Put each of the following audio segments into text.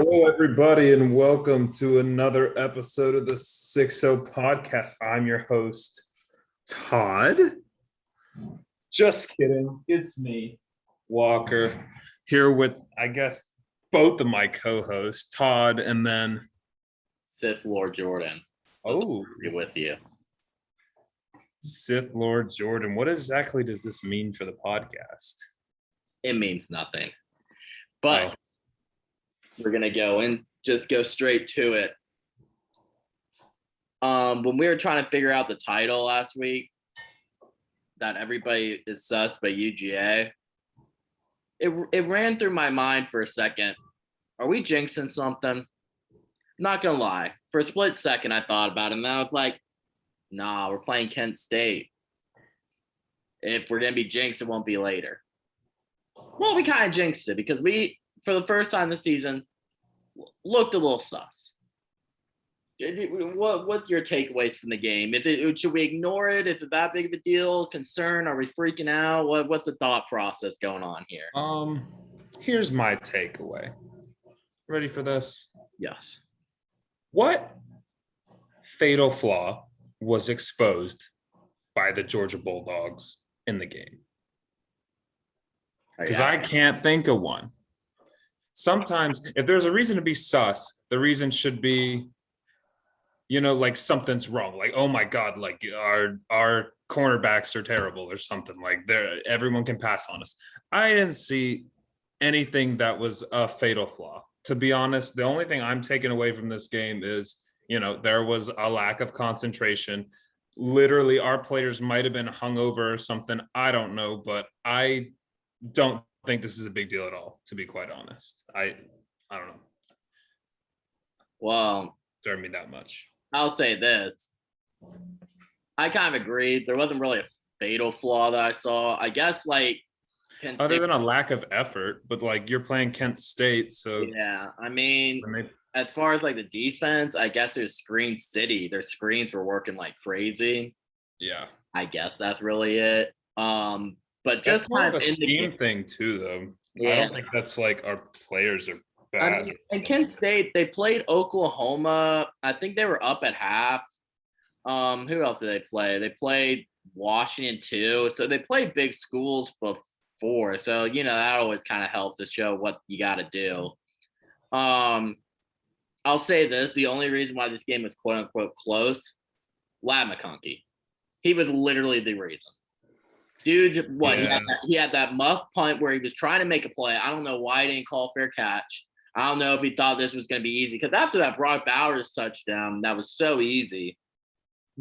Hello, everybody, and welcome to another episode of the 60 podcast. I'm your host, Todd. Just kidding. It's me, Walker, here with, I guess, both of my co-hosts, Todd, and then Sith Lord Jordan. Oh, Agree with you. Sith Lord Jordan. What exactly does this mean for the podcast? It means nothing. But we're going to go and just go straight to it. When we were trying to figure out the title last week, that everybody is sus by UGA, it ran through my mind for a second. Are we jinxing something? Not going to lie. For a split second, I thought about it, and then I was like, nah, we're playing Kent State. If we're going to be jinxed, it won't be later. Well, we kind of jinxed it because we, for the first time this season, looked a little sus. What's your takeaways from the game? Should we ignore it? Is it that big of a deal? Concern? Are we freaking out? What's the thought process going on here? Here's my takeaway. Ready for this? Yes. What fatal flaw was exposed by the Georgia Bulldogs in the game? Because I can't think of one. Sometimes if there's a reason to be sus, the reason should be, like something's wrong. Like, oh my God, like our cornerbacks are terrible or something. Like everyone can pass on us. I didn't see anything that was a fatal flaw. To be honest, the only thing I'm taking away from this game is, there was a lack of concentration. Literally, our players might have been hungover or something. I don't know, but I don't think this is a big deal at all, to be quite honest. I don't know. Well, serve me that much. I'll say this. I kind of agree. There wasn't really a fatal flaw that I saw. I guess other than a lack of effort, but you're playing Kent State, so yeah. I mean, as far as the defense, I guess it was Screen City. Their screens were working like crazy. Yeah, I guess that's really it. But that's just more kind of a scheme thing too, though. Yeah. I don't think that's our players are bad. I mean, and Kent State, they played Oklahoma. I think they were up at half. Who else did they play? They played Washington too. So they played big schools before. So that always kind of helps to show what you got to do. I'll say this: the only reason why this game was quote unquote close, Lad McConkey. He was literally the reason. Dude, what? Yeah. He had that muff punt where he was trying to make a play. I don't know why he didn't call fair catch. I don't know if he thought this was going to be easy, because after that Brock Bowers touchdown, that was so easy.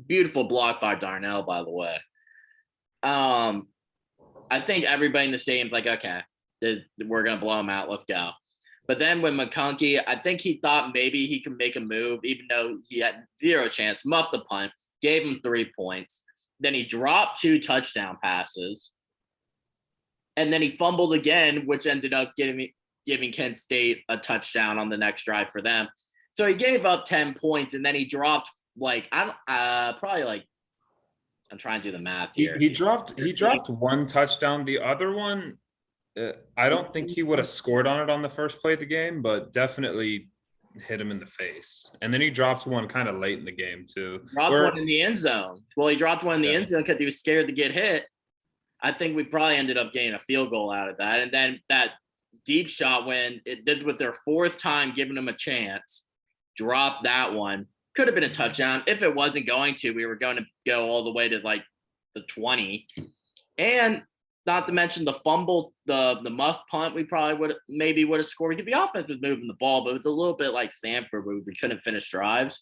Beautiful block by Darnell, by the way. I think everybody in the stadium's like, okay, we're going to blow him out. Let's go. But then when McConkey, I think he thought maybe he could make a move, even though he had zero chance. Muffed the punt, gave him 3 points. Then he dropped 2 touchdown passes. And then he fumbled again, which ended up giving Kent State a touchdown on the next drive for them. So he gave up 10 points, and then he dropped I'm trying to do the math here. He dropped 1 touchdown. The other one, I don't think he would have scored on it on the first play of the game, but definitely hit him in the face. And then he dropped one kind of late in the game too. Dropped one in the end zone. Well, he dropped one in the end zone because he was scared to get hit. I think we probably ended up getting a field goal out of that. And then that deep shot, when this was their 4th time giving him a chance, dropped that one. Could have been a touchdown. If it wasn't going to, we were going to go all the way to the 20. And not to mention the fumble, the muff punt, we probably would have scored, because the offense was moving the ball, but it was a little bit like Sanford where we couldn't finish drives.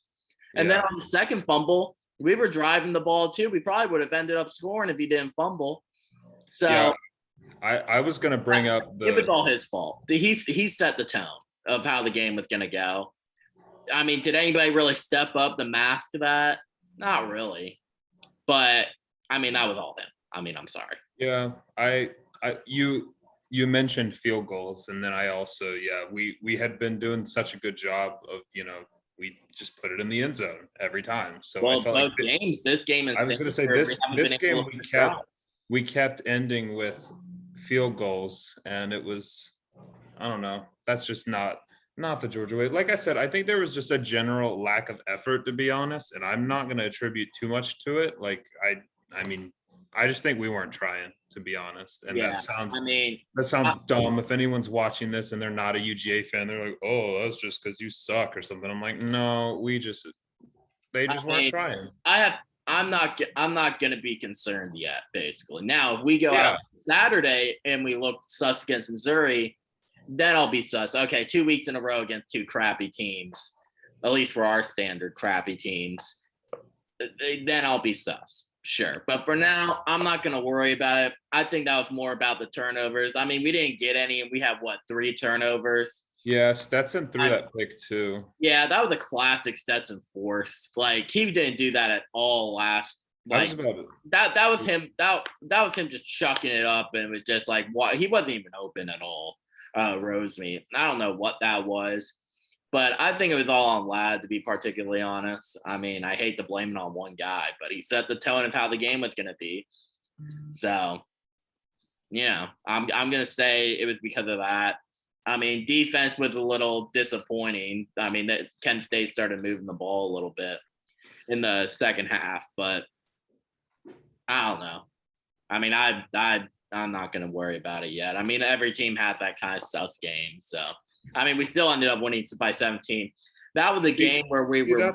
And then on the second fumble, we were driving the ball too. We probably would have ended up scoring if he didn't fumble. So yeah, I was going to bring up it was all his fault. He set the tone of how the game was going to go. I mean, did anybody really step up to mask that? Not really. But I mean, that was all him. I mean, I'm sorry. Yeah, you mentioned field goals, and then I also, we had been doing such a good job of, we just put it in the end zone every time. So I felt both games, this game and I was going to say this game we kept ending with field goals, and it was, I don't know, that's just not Not the Georgia way. Like I said, I think there was just a general lack of effort, to be honest, and I'm not going to attribute too much to it. Like I mean, I just think we weren't trying, to be honest. And Yeah, I mean, that I, sounds dumb. If anyone's watching this and they're not a UGA fan, they're like, "Oh, that's just because you suck" or something. I'm like, no, they I just weren't mean, trying. I have. I'm not gonna be concerned yet. Basically, now if we go Yeah, out Saturday and we look sus against Missouri, then I'll be sus. Okay, 2 weeks in a row against two crappy teams, at least for our standard crappy teams. Then I'll be sus. Sure. But for now, I'm not going to worry about it. I think that was more about the turnovers. I mean, we didn't get any, and we have what, 3 turnovers? yeah, Stetson threw that pick too. Yeah, that was a classic Stetson force. Like he didn't do that at all last. Like that was him. That was him just chucking it up, and it was just like what he wasn't even open at all. Rosemead. I don't know what that was. But I think it was all on Ladd, to be particularly honest. I mean, I hate to blame it on one guy, but he set the tone of how the game was going to be. So, I'm going to say it was because of that. I mean, defense was a little disappointing. I mean, that Kent State started moving the ball a little bit in the second half, but I don't know. I mean, I'm not going to worry about it yet. I mean, every team has that kind of sus game, so. I mean, we still ended up winning by 17. That was a game where we were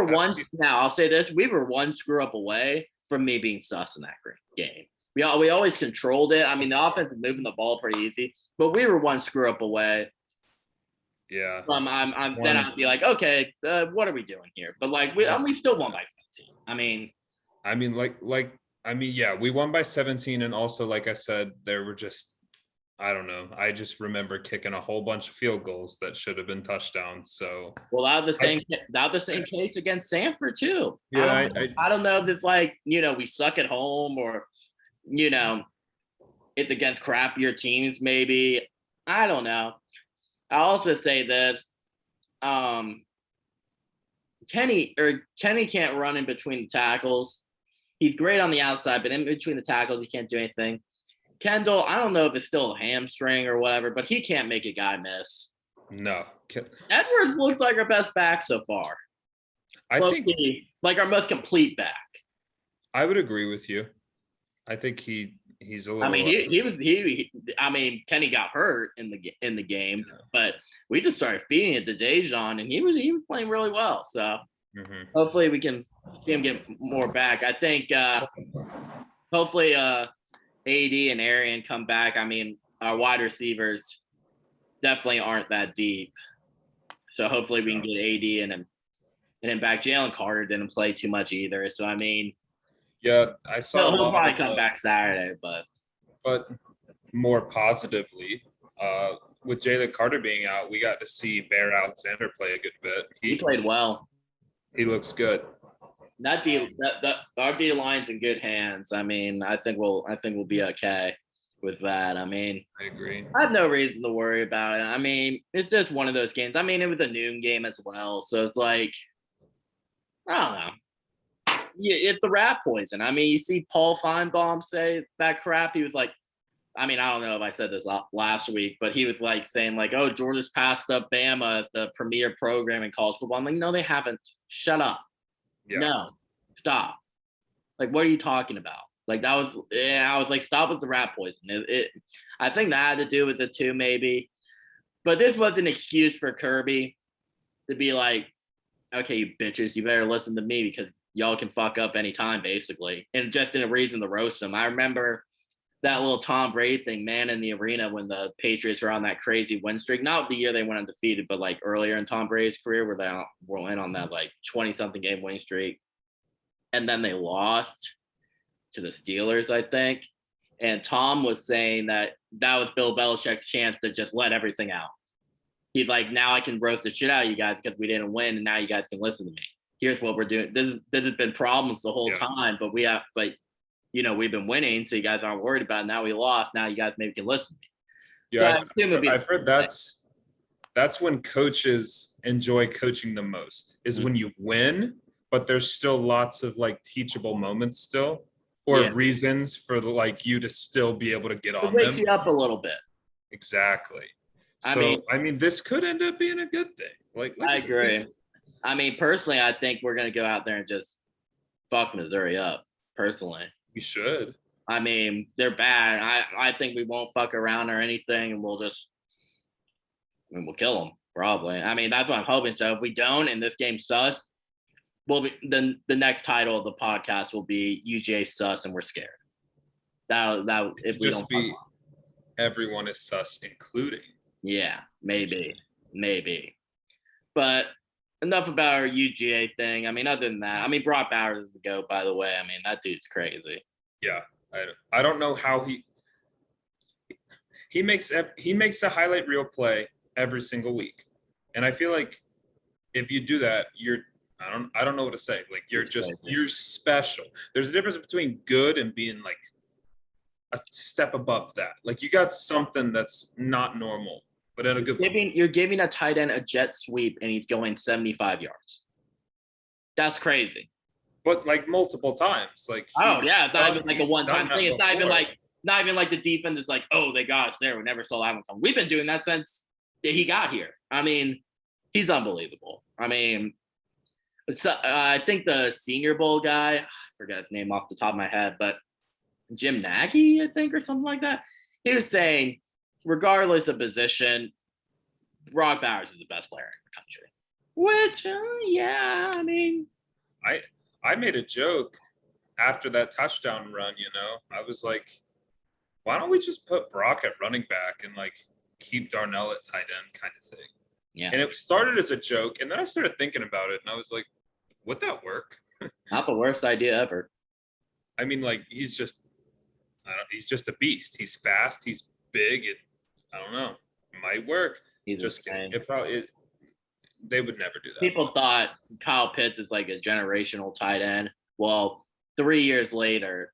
one. Now I'll say this: we were one screw up away from me being sus in that game. We always controlled it. I mean, the offense was moving the ball pretty easy, but we were one screw up away. Yeah. Then I'd be like, okay, what are we doing here? But like, we still won by 17. Yeah, we won by 17, and also, like I said, there were just. I don't know. I just remember kicking a whole bunch of field goals that should have been touchdowns. So that was the same case against Sanford too. Yeah, I don't know if it's like we suck at home or it's against crappier teams maybe. I don't know. I'll also say this: Kenny can't run in between the tackles. He's great on the outside, but in between the tackles, he can't do anything. Kendall, I don't know if it's still a hamstring or whatever, but he can't make a guy miss. No. Edwards looks like our best back so far. I think like our most complete back. I would agree with you. I think he's a little. I mean, Kenny got hurt in the game, but we just started feeding it to Dejan, and he was playing really well. So hopefully we can see him get more back. I think hopefully AD and Arian come back. I mean, our wide receivers definitely aren't that deep. So hopefully we can get AD and him back. Jalen Carter didn't play too much either. So, I mean. Yeah, I saw he'll probably come back Saturday, but more positively, with Jalen Carter being out, we got to see Bear Alexander play a good bit. He played well. He looks good. Our D line's in good hands. I mean, I think we'll be okay with that. I mean, I agree. I have no reason to worry about it. I mean, it's just one of those games. I mean, it was a noon game as well, so it's like, I don't know. It's the rat poison. I mean, you see Paul Feinbaum say that crap. He was like, I mean, I don't know if I said this last week, but he was like saying like, oh, Georgia's passed up Bama, the premier program in college football. I'm like, no, they haven't. Shut up. Yeah. No, stop. Like, what are you talking about? Like, that was, I was like, stop with the rat poison. I think that had to do with it too, maybe. But this was an excuse for Kirby to be like, okay, you bitches, you better listen to me because y'all can fuck up anytime, basically. And just in a reason to roast them. I remember that little Tom Brady thing, man, in the arena when the Patriots were on that crazy win streak. Not the year they went undefeated, but like earlier in Tom Brady's career where they went on that like 20-something game winning streak. And then they lost to the Steelers, I think. And Tom was saying that was Bill Belichick's chance to just let everything out. He's like, now I can roast the shit out of you guys because we didn't win, and now you guys can listen to me. Here's what we're doing. This has been problems the whole time, but we've been winning, so you guys aren't worried about it. Now we lost. Now you guys maybe can listen to me. Yeah, so I've heard that's when coaches enjoy coaching the most is when you win, but there's still lots of like teachable moments still, or reasons for like you to still be able to get on them. It wakes you up a little bit. Exactly. So I mean, this could end up being a good thing. Like I I said, agree. I mean, personally, I think we're going to go out there and just fuck Missouri up, personally. we should. I mean, they're bad. I think we won't fuck around or anything, and we'll we'll kill them, probably. I mean, that's what I'm hoping. So if we don't and this game sus, then the next title of the podcast will be UJ sus and we're scared. That if we don't be everyone is sus, including. Yeah, maybe. But enough about our UGA thing. I mean, other than that, I mean, Brock Bowers is the GOAT, by the way. I mean, that dude's crazy. Yeah, I don't know how he makes a highlight reel play every single week, and I feel like if you do that, I don't know what to say. Like you're special. There's a difference between good and being like a step above that. Like you got something that's not normal, but in a good way. You're giving a tight end a jet sweep and he's going 75 yards. That's crazy. But like multiple times. Like yeah, it's not even like a one-time thing. It's not even like the defense is like, oh, they got us there. We never saw that one come. We've been doing that since he got here. I mean, he's unbelievable. I mean, so, I think the Senior Bowl guy, I forget his name off the top of my head, but Jim Nagy, I think, or something like that. He was saying, regardless of position, Brock Bowers is the best player in the country. Which, yeah, I mean, I made a joke after that touchdown run. I was like, why don't we just put Brock at running back and like keep Darnell at tight end, kind of thing. Yeah. And it started as a joke, and then I started thinking about it, and I was like, would that work? Not the worst idea ever. I mean, like he's just a beast. He's fast. He's big. I don't know. It might work. He's just kidding. They would never do that. People thought Kyle Pitts is like a generational tight end. Well, 3 years later,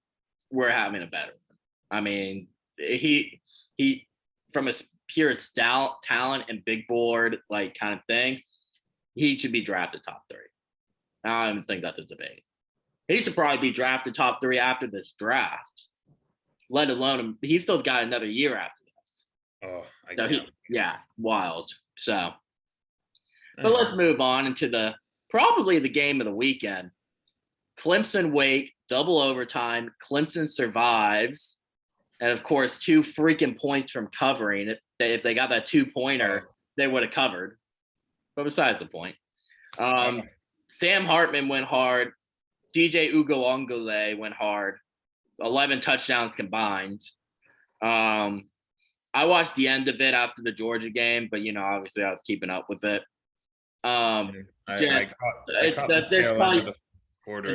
we're having a better one. I mean, he from a pure talent and big board like kind of thing, he should be drafted top 3. I don't even think that's a debate. He should probably be drafted top 3 after this draft, let alone him. He's still got another year after this. Oh, wild. So, but let's move on into probably the game of the weekend. Clemson Wake, double overtime. Clemson survives. And of course, 2 freaking points from covering. If they got that 2-pointer, they would have covered. But besides the point, Sam Hartman went hard. DJ Ugoongole went hard. 11 touchdowns combined. I watched the end of it after the Georgia game, but obviously I was keeping up with it. Does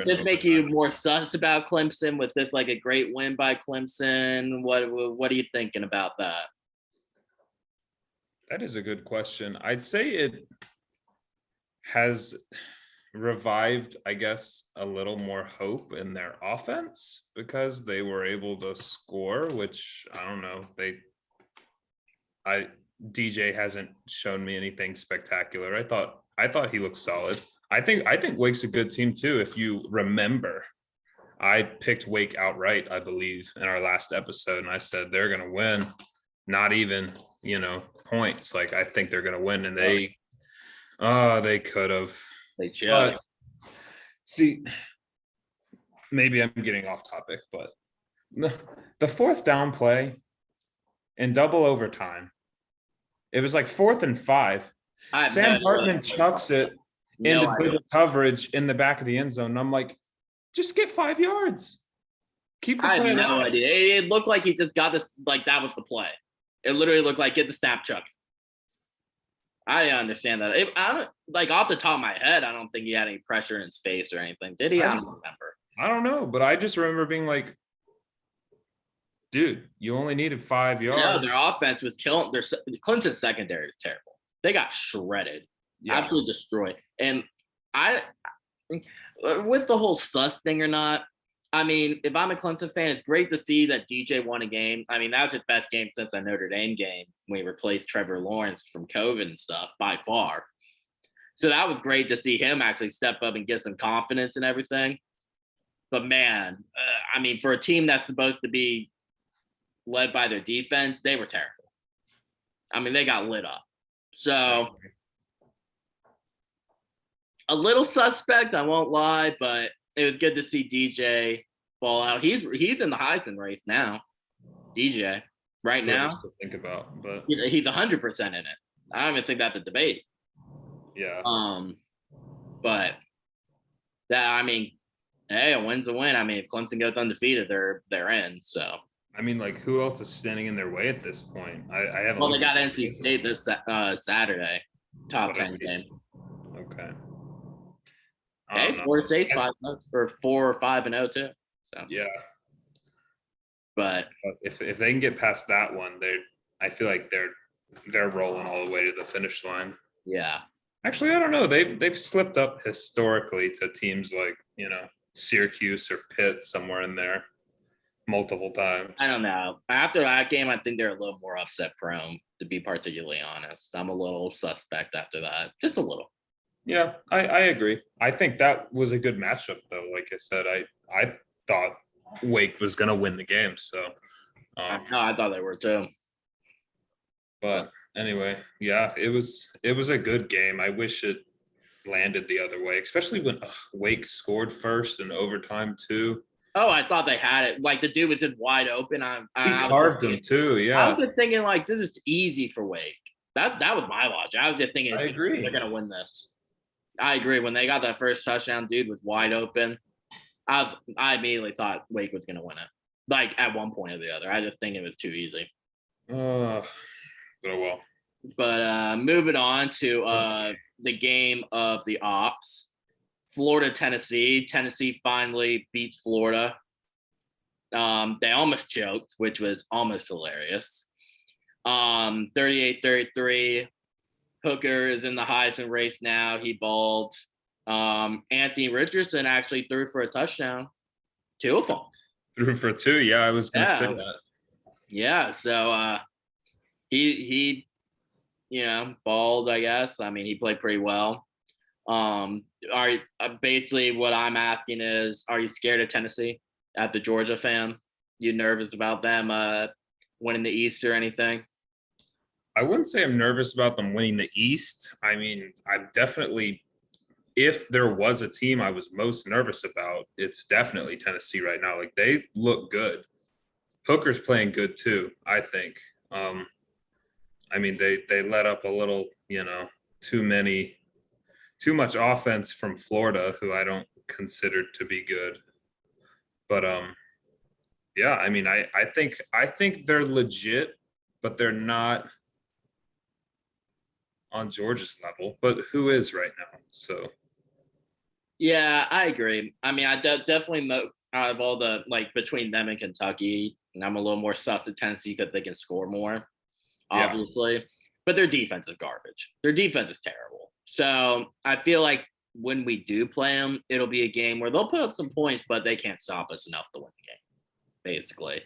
this make you more sus about Clemson with this like a great win by Clemson? What are you thinking about that? That is a good question. I'd say it has revived, I guess, a little more hope in their offense because they were able to score, which I don't know. DJ hasn't shown me anything spectacular. I thought he looked solid. I think Wake's a good team too. If you remember, I picked Wake outright, I believe, in our last episode, and I said they're going to win, not even points. Like I think they're going to win, and they could have. They just see. Maybe I'm getting off topic, but the 4th down play in double overtime, it was like 4th and 5. Sam Hartman chucks it into the coverage in the back of the end zone. And I'm like, just get 5 yards. Keep the play. I have no idea. It looked like he just got this, like that was the play. It literally looked like get the snap, Chuck. I didn't understand that. I don't like off the top of my head. I don't think he had any pressure in his face or anything. Did he? I don't remember. I don't know, but I just remember being like, dude, you only needed 5 yards. No, their offense was killing. Clemson's secondary was terrible. They got shredded, absolutely destroyed. And with the whole sus thing or not, I mean, if I'm a Clemson fan, it's great to see that DJ won a game. I mean, that was his best game since the Notre Dame game when he replaced Trevor Lawrence from COVID and stuff by far. So that was great to see him actually step up and get some confidence and everything. But man, I mean, for a team that's supposed to be led by their defense, they were terrible. I mean, they got lit up. So a little suspect, I won't lie, but it was good to see DJ ball out. He's in the Heisman race now. DJ right now. To think about, but he's 100% in it. I don't even think that's a debate. Yeah. But that, I mean, hey, a win's a win. I mean, if Clemson goes undefeated, they're in. So I mean, like, who else is standing in their way at this point? I haven't. Well, they got NC State this Saturday, top 10 game. Okay. Hey, Florida State's 5-0 or 4 or 5-0 too. So yeah. But if they can get past that one, I feel like they're rolling all the way to the finish line. Yeah. Actually, I don't know. They've slipped up historically to teams like, Syracuse or Pitt, somewhere in there, multiple times. I don't know. After that game, I think they're a little more upset prone, to be particularly honest. I'm a little suspect after that, just a little. Yeah, I agree. I think that was a good matchup, though. Like I said, I thought Wake was going to win the game. So I thought they were too. But anyway, yeah, it was a good game. I wish it landed the other way, especially when Wake scored first in overtime too. Oh, I thought they had it. Like, the dude was just wide open. He carved him too. Yeah, I was just thinking, like, this is easy for Wake. That was my logic. I was just thinking, I agree, they're gonna win this. I agree. When they got that first touchdown, dude was wide open. I immediately thought Wake was gonna win it. Like, at one point or the other. I just think it was too easy. Oh well. But moving on to the game of the Ops. Florida, Tennessee. Tennessee finally beats Florida. They almost choked, which was almost hilarious. 38-33. Hooker is in the Heisman race now. He balled. Anthony Richardson actually threw for a touchdown. 2 of them. Threw for 2. Yeah, I was going to say that. Yeah, so he balled, I guess. I mean, he played pretty well. Basically what I'm asking is, are you scared of Tennessee as the Georgia fan? You nervous about them winning the East or anything? I wouldn't say I'm nervous about them winning the East. I mean, I'm definitely, if there was a team I was most nervous about, it's definitely Tennessee right now. Like, they look good. Hooker's playing good too, I think. I mean, they let up a little, too much offense from Florida, who I don't consider to be good. But yeah, I mean, I think they're legit, but they're not on Georgia's level. But who is right now? So yeah, I agree. I mean, I definitely out of all the, like, between them and Kentucky, and I'm a little more sus to Tennessee because they can score more, obviously. Yeah. But their defense is garbage. Their defense is terrible. So I feel like when we do play them, it'll be a game where they'll put up some points, but they can't stop us enough to win the game, basically.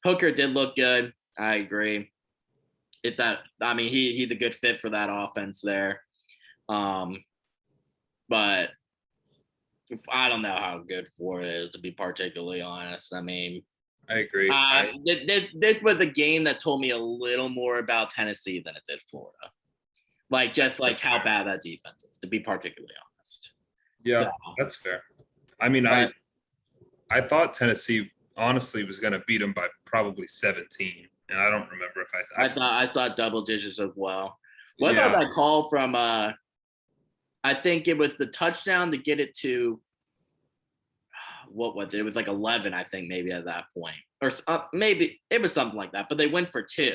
Hooker did look good. I agree. He's a good fit for that offense there. But I don't know how good Florida is, to be particularly honest. I mean, I agree. This was a game that told me a little more about Tennessee than it did Florida. Like, just like how bad that defense is, to be particularly honest. Yeah, that's fair. I mean, I thought Tennessee honestly was going to beat them by probably 17, and I don't remember if I thought double digits as well. What about that call from I think it was the touchdown to get it to, what was it? It was like 11, I think, maybe at that point. Or maybe it was something like that, but they went for 2.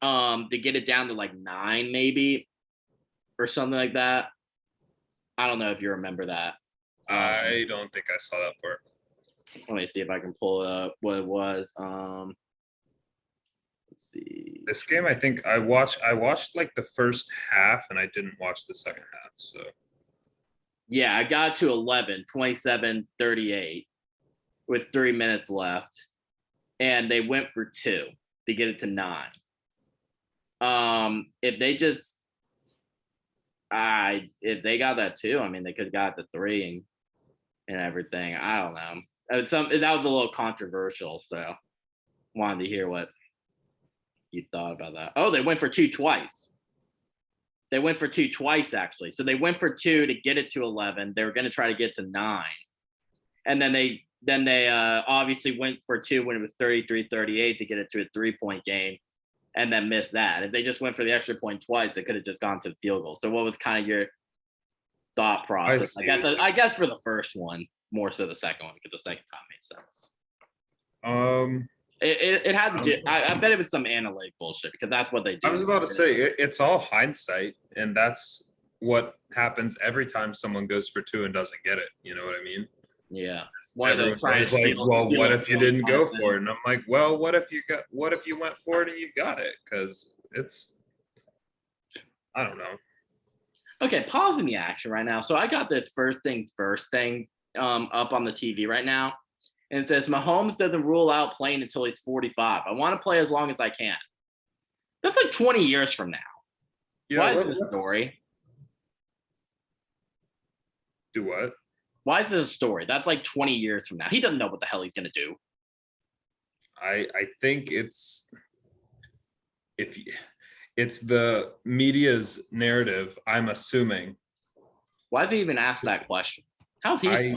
To get it down to like 9, maybe, or something like that. I don't know if you remember that. I don't think I saw that part. Let me see if I can pull up what it was. Let's see. This game, I think I watched like the first half, and I didn't watch the second half. So yeah, I got to 11, 27-38 with 3 minutes left, and they went for 2 to get it to 9. If they got that 2, I mean, they could have got the 3 and everything. I don't know. That was a little controversial, so wanted to hear what you thought about that. Oh, they went for 2 twice. They went for 2 twice, actually. So they went for 2 to get it to 11. They were going to try to get to 9. And then they obviously went for 2 when it was 33-38 to get it to a 3-point game and then missed that. If they just went for the extra point twice, they could have just gone to the field goal. So what was kind of your thought process? I guess for the first one, more so the second one, because the second time made sense. It had to do. I bet it was some analytic bullshit because that's what they do. I was about to say it's all hindsight, and that's what happens every time someone goes for 2 and doesn't get it. You know what I mean? Yeah. Everyone's like, well, what if you didn't go for it? And I'm like, well, what if you went for it and you got it? Because I don't know. Okay, pausing the action right now. So I got this first thing up on the TV right now. And it says Mahomes doesn't rule out playing until he's 45. I want to play as long as I can. That's like 20 years from now. Yeah, why is this a story? Do what? Why is this a story? That's like 20 years from now. He doesn't know what the hell he's going to do. I think it's the media's narrative, I'm assuming. Why does he even ask that question? How's he?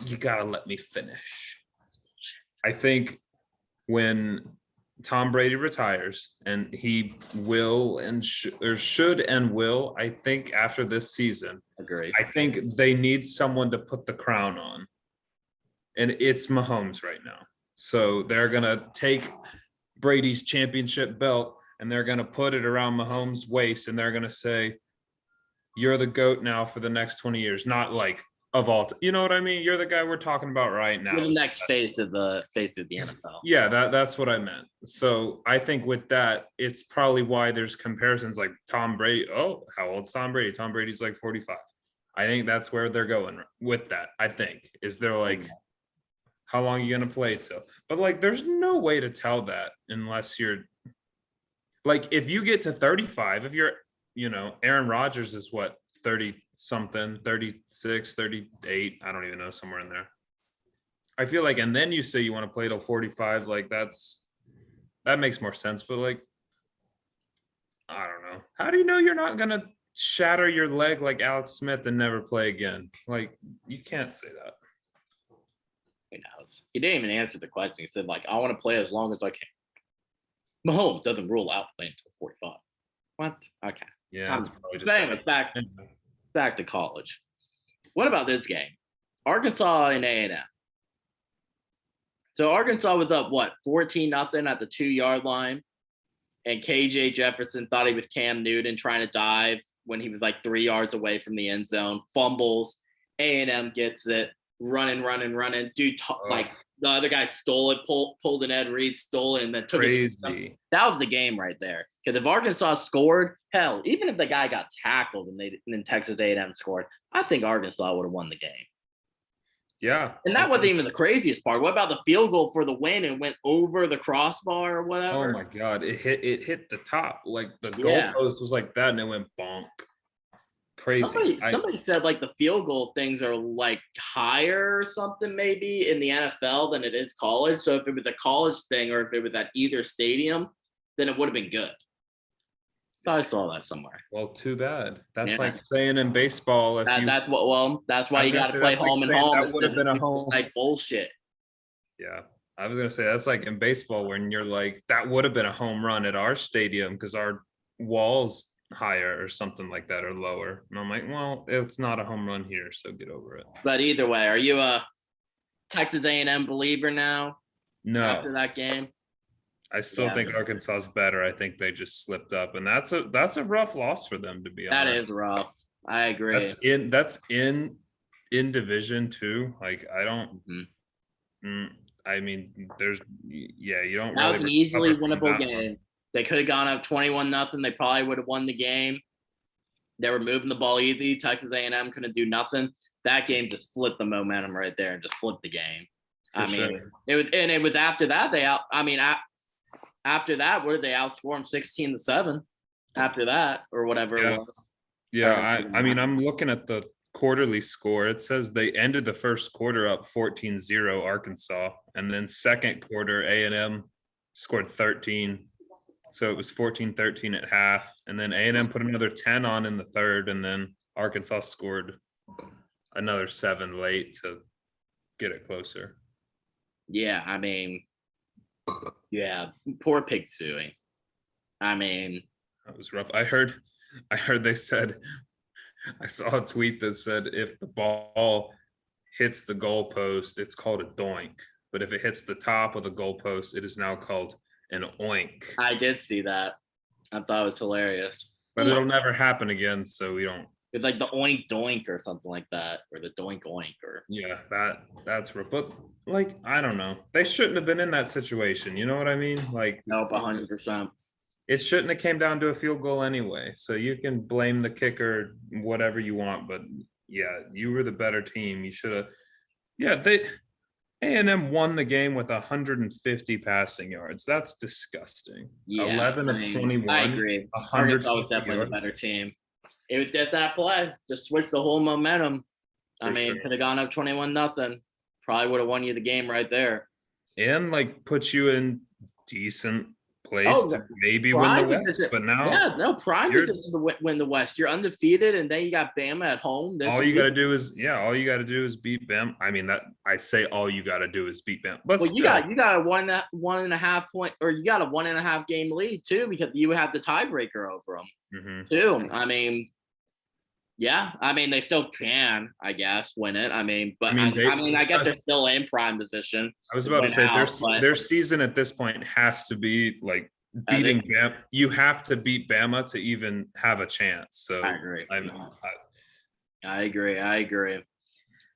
You gotta let me finish. I think when Tom Brady retires, and he will and should and will, I think after this season, agree. I think they need someone to put the crown on, and it's Mahomes right now. So they're gonna take Brady's championship belt and they're gonna put it around Mahomes' waist, and they're gonna say, "You're the GOAT now for the next 20 years." Not like of all, you know what I mean? You're the guy we're talking about right now. You're the next face of the NFL. Yeah, that's what I meant. So I think with that, it's probably why there's comparisons like Tom Brady. Oh, how old's Tom Brady? Tom Brady's like 45. I think that's where they're going with that. I think is they're like, how long are you gonna play till? But like, there's no way to tell that unless you're like, if you get to 35, if you're, Aaron Rodgers is what, 30 something, 36, 38, I don't even know, somewhere in there. I feel like, and then you say you want to play till 45, like that makes more sense. But like, I don't know. How do you know you're not gonna shatter your leg like Alex Smith and never play again? Like, you can't say that. Who knows? He didn't even answer the question. He said, like, I want to play as long as I can. Mahomes doesn't rule out playing until 45. What? Okay. Yeah. It's probably just anyways, back to college. What about this game? Arkansas and A&M. So Arkansas was up, 14-0 at the 2-yard line. And KJ Jefferson thought he was Cam Newton trying to dive when he was like 3 yards away from the end zone. Fumbles. A&M gets it. Running. Dude, like the other guy stole it, pulled an Ed Reed, stole it, and then took it. That was the game right there. Because if Arkansas scored, hell, even if the guy got tackled and then Texas A&M scored, I think Arkansas would have won the game. Yeah. And that wasn't even the craziest part. What about the field goal for the win and went over the crossbar or whatever? Oh my God. It hit the top. Like the goalpost was like that and it went bonk. Crazy. Somebody said like the field goal things are like higher or something maybe in the NFL than it is college. So if it was a college thing or if it was at either stadium, then it would have been good. I saw that somewhere. Well, too bad. That's like saying in baseball. That's why you got to play home and home. That would have been a home. Like bullshit. Yeah. I was going to say that's like in baseball when you're like, that would have been a home run at our stadium because our walls higher or something like that or lower. And I'm like, well, it's not a home run here, so get over it. But either way, are you a Texas A&M believer now? No. After that game? I still think Arkansas is better. I think they just slipped up, and that's a rough loss for them, to be honest. That is rough. I agree. That's in Division 2. Like I don't. I mean, you don't. That was an easily winnable game. They could have gone up 21-0. They probably would have won the game. They were moving the ball easy. Texas A&M couldn't do nothing. That game just flipped the momentum right there and just flipped the game. It was after that after that, where they outscored them 16-7 after that or whatever it was. Yeah, I mean, I'm looking at the quarterly score. It says they ended the first quarter up 14-0 Arkansas, and then second quarter A&M scored 13. So it was 14-13 at half, and then A&M put another 10 on in the third, and then Arkansas scored another 7 late to get it closer. Yeah, I mean, yeah, poor Pig Suey. I mean, that was rough. I heard they said, I saw a tweet that said if the ball hits the goalpost, it's called a doink. But if it hits the top of the goalpost, it is now called an oink. I did see that. I thought it was hilarious. But it'll never happen again, so we don't. It's like the oink doink or something like that, or the doink oink, or yeah, that's rough. But like, I don't know. They shouldn't have been in that situation. You know what I mean? Like, nope, 100%. It shouldn't have came down to a field goal anyway. So you can blame the kicker, whatever you want. But yeah, you were the better team. You should have. Yeah, A&M won the game with 150 passing yards. That's disgusting. Yeah, 11 of 21. I agree. Arkansas was definitely the better team. It was just that play. Just switched the whole momentum. I mean, could have gone up 21-0. Probably would have won you the game right there. And like put you in decent place to maybe win the West. But now, prime position to win the West. You're undefeated, and then you got Bama at home. All you got to do is beat Bama. I mean, that I say all you got to do is beat Bama. But you got a 1.5 point, or you got a 1.5 game lead too, because you have the tiebreaker over them too. I mean, yeah, I mean they still can, I guess, win it. I mean, but I guess they're still in prime position. I was about to say their season at this point has to be like beating Bama. You have to beat Bama to even have a chance. So I agree. I agree.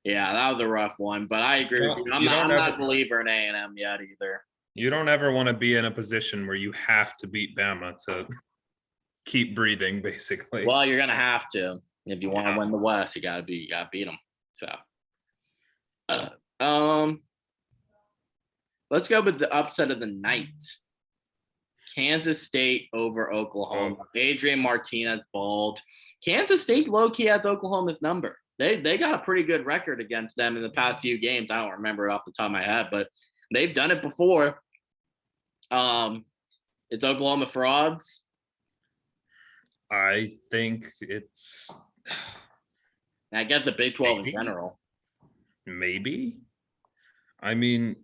Yeah, that was a rough one, but I agree with you. I'm not a believer in A&M yet either. You don't ever want to be in a position where you have to beat Bama to keep breathing, basically. Well, you're gonna have to. If you want to win the West, you gotta beat them. So, let's go with the upset of the night. Kansas State over Oklahoma. Adrian Martinez balled. Kansas State low-key has Oklahoma's number. They got a pretty good record against them in the past few games. I don't remember it off the top of my head, but they've done it before. It's Oklahoma frauds. I think it's. I get the Big 12 in general. Maybe. I mean,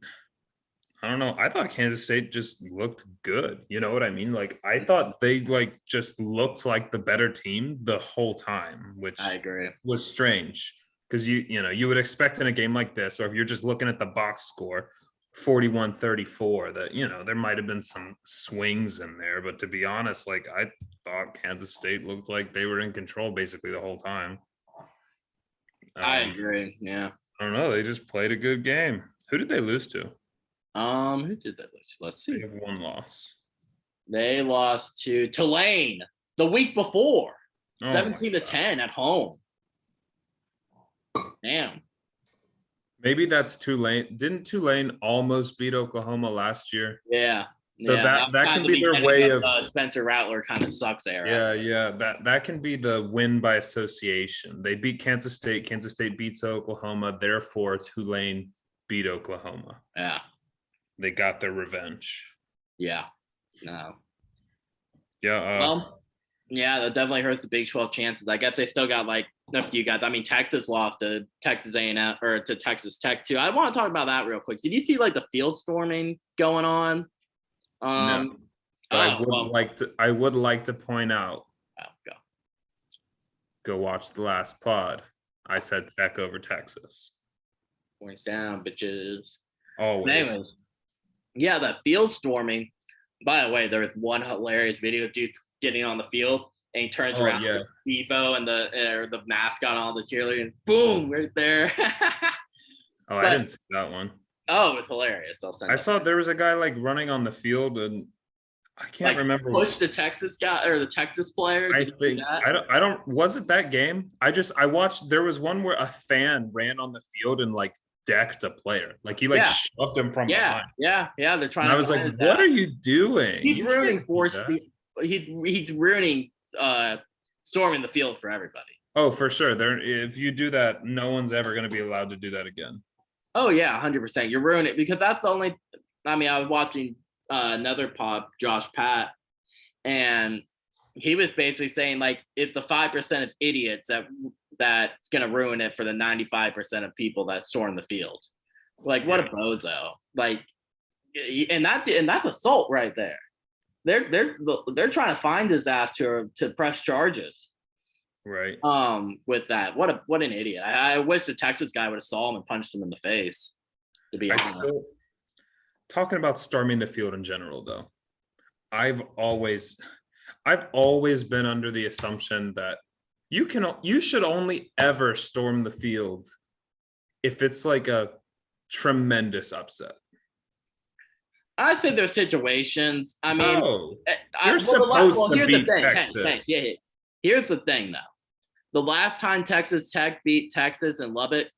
I don't know. I thought Kansas State just looked good. You know what I mean? Like, I thought they like just looked like the better team the whole time, which I agree was strange because you would expect in a game like this, or if you're just looking at the box score, 41-34, that there might have been some swings in there. But to be honest, like I thought Kansas State looked like they were in control basically the whole time. I agree. Yeah. I don't know. They just played a good game. Who did they lose to? Who did they lose? Let's see. They have one loss. They lost to Tulane the week before, 17-10 at home. Damn. Maybe that's Tulane. Didn't Tulane almost beat Oklahoma last year? Yeah. So that can be their way of Spencer Rattler kind of sucks there. Yeah. That can be the win by association. They beat Kansas State. Kansas State beats Oklahoma. Therefore, Tulane beat Oklahoma. Yeah. They got their revenge. Yeah. No. Yeah. Yeah, that definitely hurts the Big 12 chances. I guess they still got like a few guys. I mean, Texas lost to Texas A&M or to Texas Tech too. I want to talk about that real quick. Did you see like the field storming going on? No. I would like to point out. Go watch the last pod. I said Tech over Texas. Points down, bitches. Always. Anyways, yeah, that field storming. By the way, there was one hilarious video of dudes getting on the field and he turns around to Evo and the mascot on the cheerleader and boom, right there. I didn't see that one. Oh, it was hilarious. I saw there was a guy like running on the field and I can't remember. Push the Texas guy or the Texas player. I don't. Was it that game? I watched. There was one where a fan ran on the field and like decked a player. Like he shoved him from behind. Yeah. They're trying. And I was like, what are you doing? He's ruining He's ruining storming the field for everybody. Oh, for sure. If you do that, no one's ever going to be allowed to do that again. Oh yeah, 100%. You're ruining it because that's the only. I mean, I was watching another pod, Josh Pat, And he was basically saying, like, it's the 5% of idiots that's going to ruin it for the 95% of people that storm the field. Like, what a bozo. Like, and that's assault right there. They're trying to find his ass to press charges. Right. With that, what an idiot. I wish the Texas guy would have saw him and punched him in the face, to be honest. Talking about storming the field in general, though, I've always been under the assumption that you should only ever storm the field if it's like a tremendous upset. I think there's situations. I mean, you're supposed to beat Texas. Here's the thing, though. The last time Texas Tech beat Texas in Lubbock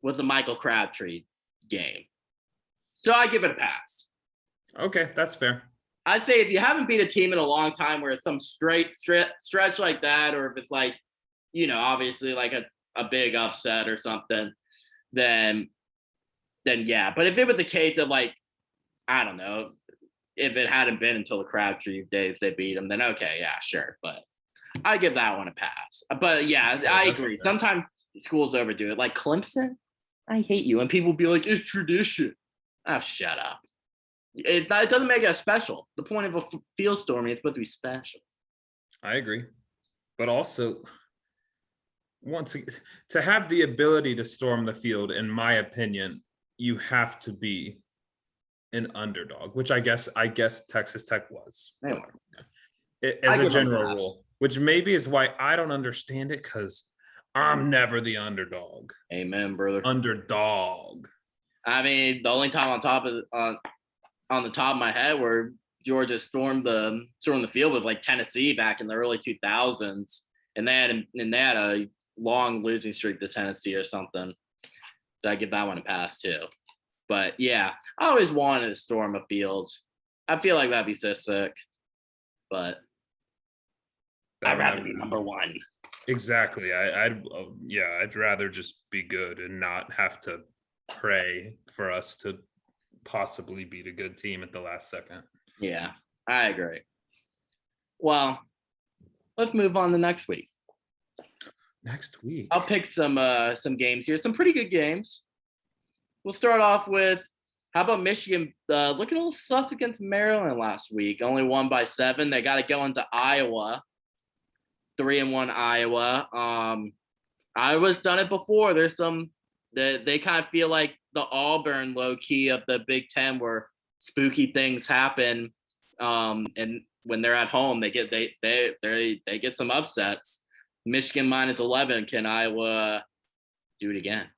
was the Michael Crabtree game. So I give it a pass. Okay, that's fair. I say if you haven't beat a team in a long time where it's some straight stretch like that, or if it's like, obviously like a big upset or something, then yeah. But if it was the case of, like, I don't know, if it hadn't been until the Crabtree days they beat them, then okay, yeah, sure. But I give that one a pass. But yeah, I agree. Sometimes schools overdo it. Like Clemson, I hate you. And people be like, it's tradition. Oh, shut up. It doesn't make it special. The point of a field storming is supposed to be special. I agree. But also, to have the ability to storm the field, in my opinion, you have to be an underdog, which I guess Texas Tech was. As a general rule, which maybe is why I don't understand it, because I'm never the underdog. Amen, brother. Underdog. I mean, the only time on the top of my head where Georgia stormed the field was like Tennessee back in the early 2000s, and they had a long losing streak to Tennessee or something. So I give that one a pass too. But yeah, I always wanted to storm a field. I feel like that'd be so sick, but I'd rather be number one. Exactly. I'd rather just be good and not have to pray for us to possibly beat a good team at the last second. Yeah, I agree. Well, let's move on to next week. Next week, I'll pick some games here. Some pretty good games. We'll start off with, how about Michigan looking a little sus against Maryland last week? Only won by 7. They got to go into Iowa. 3-1 Iowa. Iowa's done it before. There's they kind of feel like the Auburn low key of the Big Ten, where spooky things happen. And when they're at home, they get some upsets. Michigan -11. Can Iowa do it again?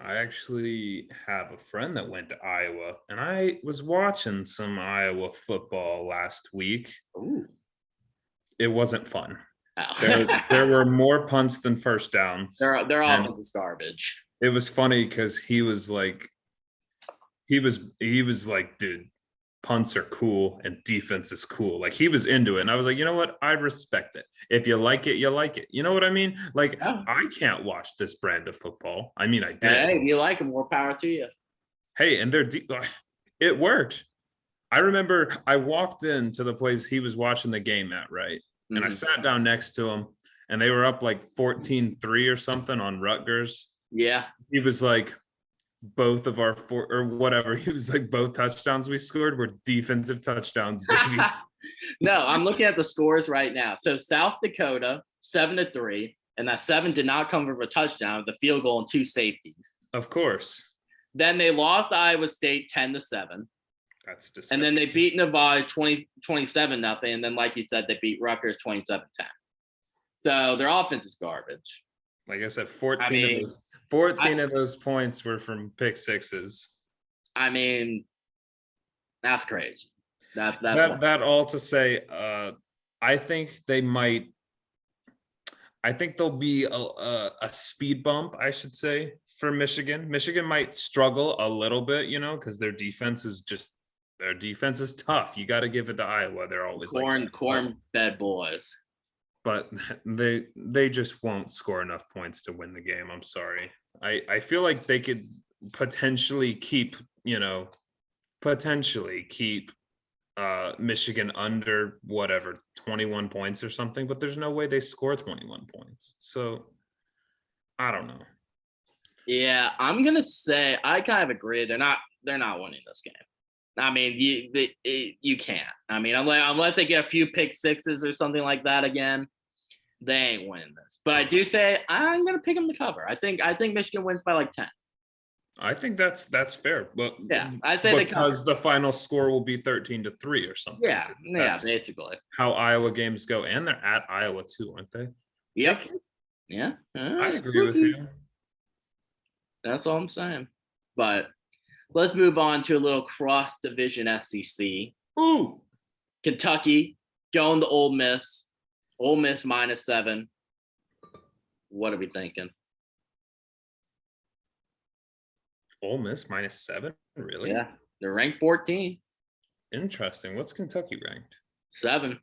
I actually have a friend that went to Iowa, and I was watching some Iowa football last week. Ooh. It wasn't fun. Oh. There were more punts than first downs. Their offense is garbage. It was funny because he was like, dude, punts are cool and defense is cool. Like, he was into it. And I was like, you know what? I respect it. If you like it, you like it. You know what I mean? Like, yeah. I can't watch this brand of football. I mean, I did. Hey, if you like them, more power to you. Hey, and it worked. I remember I walked into the place he was watching the game at, right? Mm-hmm. And I sat down next to him, and they were up like 14-3 or something on Rutgers. Yeah. He was like, both of our he was like, both touchdowns we scored were defensive touchdowns, baby. No, I'm looking at the scores right now. So South Dakota 7-3, and that 7 did not come from a touchdown, the field goal and 2 safeties. Of course. Then they lost Iowa State 10-7. That's disgusting. And then they beat Nevada 27-0, and then, like you said, they beat Rutgers 27-10. So their offense is garbage. Like I said, 14 of those points were from pick sixes. I mean, that's crazy. That all to say, I think there'll be a speed bump, I should say, for Michigan. Michigan might struggle a little bit, because their defense is tough. You got to give it to Iowa. They're always corn fed boys. But they just won't score enough points to win the game. I'm sorry. I feel like they could potentially keep Michigan under whatever 21 points or something, but there's no way they score 21 points. So I don't know. Yeah, I'm gonna say I kind of agree. They're not winning this game. I mean, you can't. I mean, unless they get a few pick sixes or something like that again, they ain't winning this. But I do say I'm gonna pick them to cover. I think Michigan wins by like 10. I think that's fair, but Yeah, I say they cover. because the final score will be 13-3 or something. Yeah, basically. How Iowa games go, and they're at Iowa too, aren't they? Yep. Yeah, I agree with you. That's all I'm saying. But let's move on to a little cross-division SEC. Ooh, Kentucky going to Ole Miss. Ole Miss -7. What are we thinking? Ole Miss -7? Really? Yeah, they're ranked 14. Interesting. What's Kentucky ranked? 7.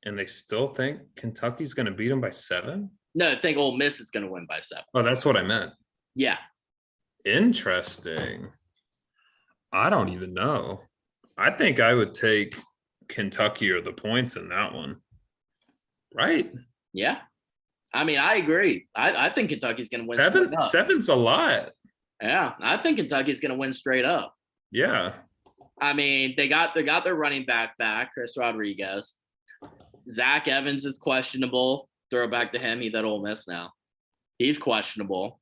And they still think Kentucky's going to beat them by 7? No, I think Ole Miss is going to win by 7. Oh, that's what I meant. Yeah. Interesting. I don't even know. I think I would take Kentucky or the points in that one. Right? Yeah. I mean, I agree. I think Kentucky's going to win. 7's a lot. Yeah, I think Kentucky's going to win straight up. Yeah. I mean, they got their running back, Chris Rodriguez. Zach Evans is questionable. Throw it back to him. He's at Ole Miss now. He's questionable.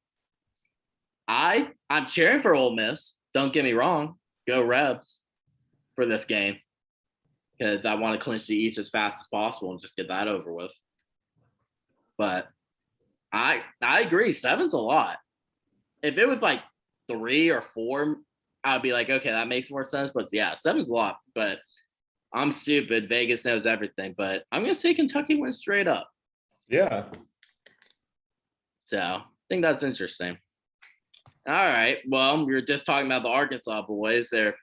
I'm cheering for Ole Miss. Don't get me wrong. Go Rebs for this game, because I want to clinch the East as fast as possible and just get that over with. But I agree. 7's a lot. If it was like 3 or 4, I'd be like, okay, that makes more sense. But yeah, 7's a lot. But I'm stupid. Vegas knows everything. But I'm gonna say Kentucky wins straight up. Yeah. So I think that's interesting. All right. Well, we were just talking about the Arkansas boys. Their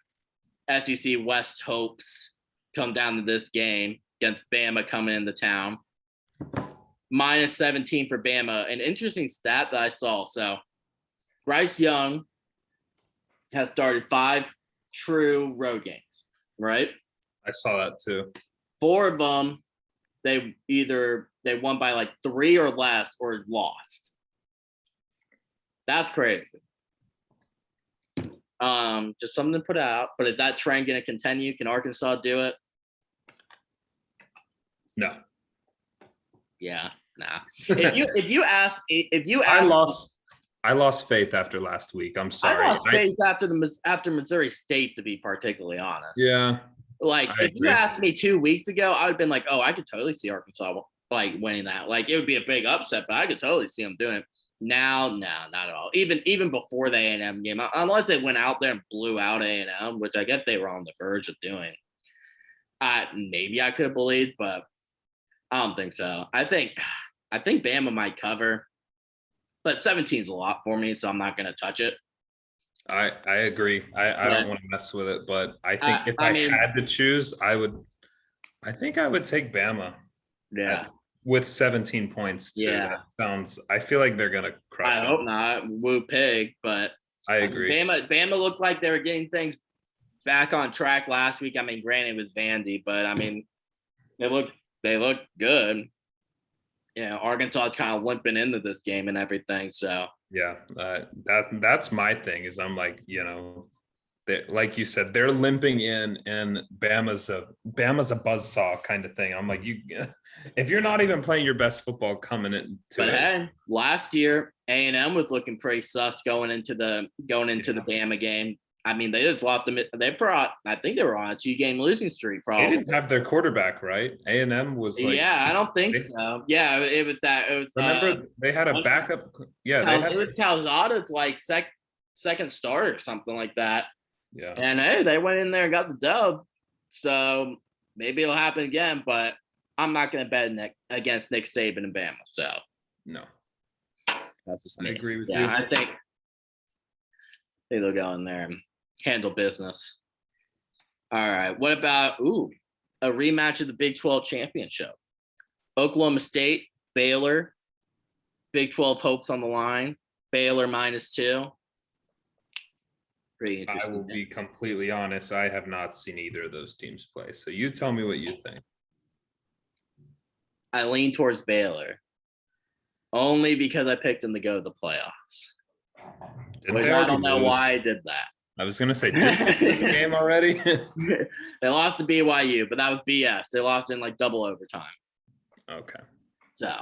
SEC West hopes come down to this game against Bama coming into town. -17 for Bama. An interesting stat that I saw. So Bryce Young has started 5 true road games, right? I saw that too. 4 of them, they won by like 3 or less or lost. That's crazy. Just something to put out. But is that trend going to continue? Can Arkansas do it? No. Yeah, nah. If you ask, I lost faith after last week. I'm sorry. I lost faith after Missouri State, to be particularly honest. Yeah. Like if you asked me 2 weeks ago, I would have been like, oh, I could totally see Arkansas like winning that. Like it would be a big upset, but I could totally see them doing it. Now, no, not at all. Even before the A&M game, unless they went out there and blew out A&M, which I guess they were on the verge of doing. Maybe I could have believed, but I don't think so. I think Bama might cover, but 17's a lot for me, so I'm not going to touch it. I agree. I don't want to mess with it, but I think if I had to choose, I think I would take Bama. Yeah. With 17 points too. Yeah. I feel like they're gonna crush it. I hope not. Woo pig, but I agree. Bama looked like they were getting things back on track last week. I mean, granted it was Vandy, but I mean they look good. You know, Arkansas is kind of limping into this game and everything. So yeah, that's my thing. Is I'm like, you know, like you said, they're limping in, and Bama's a buzzsaw kind of thing. I'm like, if you're not even playing your best football coming into but hey, last year A&M was looking pretty sus going into the Bama game. I mean, they just lost them. I think they were on a 2-game losing streak. Probably they didn't have their quarterback, right? A&M was like, yeah, I don't think so. Yeah, it was that. It was. Remember, they had a backup. Yeah, it was Calzada's like second start or something like that. Yeah. And hey, they went in there and got the dub. So maybe it'll happen again, but I'm not going to bet against Nick Saban and Bama. So no. That's just me. I agree with you. Yeah, I think they'll go in there and handle business. All right. What about a rematch of the Big 12 championship? Oklahoma State, Baylor, Big 12 hopes on the line. Baylor -2. Pretty I interesting. will be completely honest. I have not seen either of those teams play. So you tell me what you think. I lean towards Baylor only because I picked them to go to the playoffs. Didn't I don't know why I did that. I was going to say, didn't they lose a game already? They lost to BYU, but that was BS. They lost in like double overtime. Okay. So,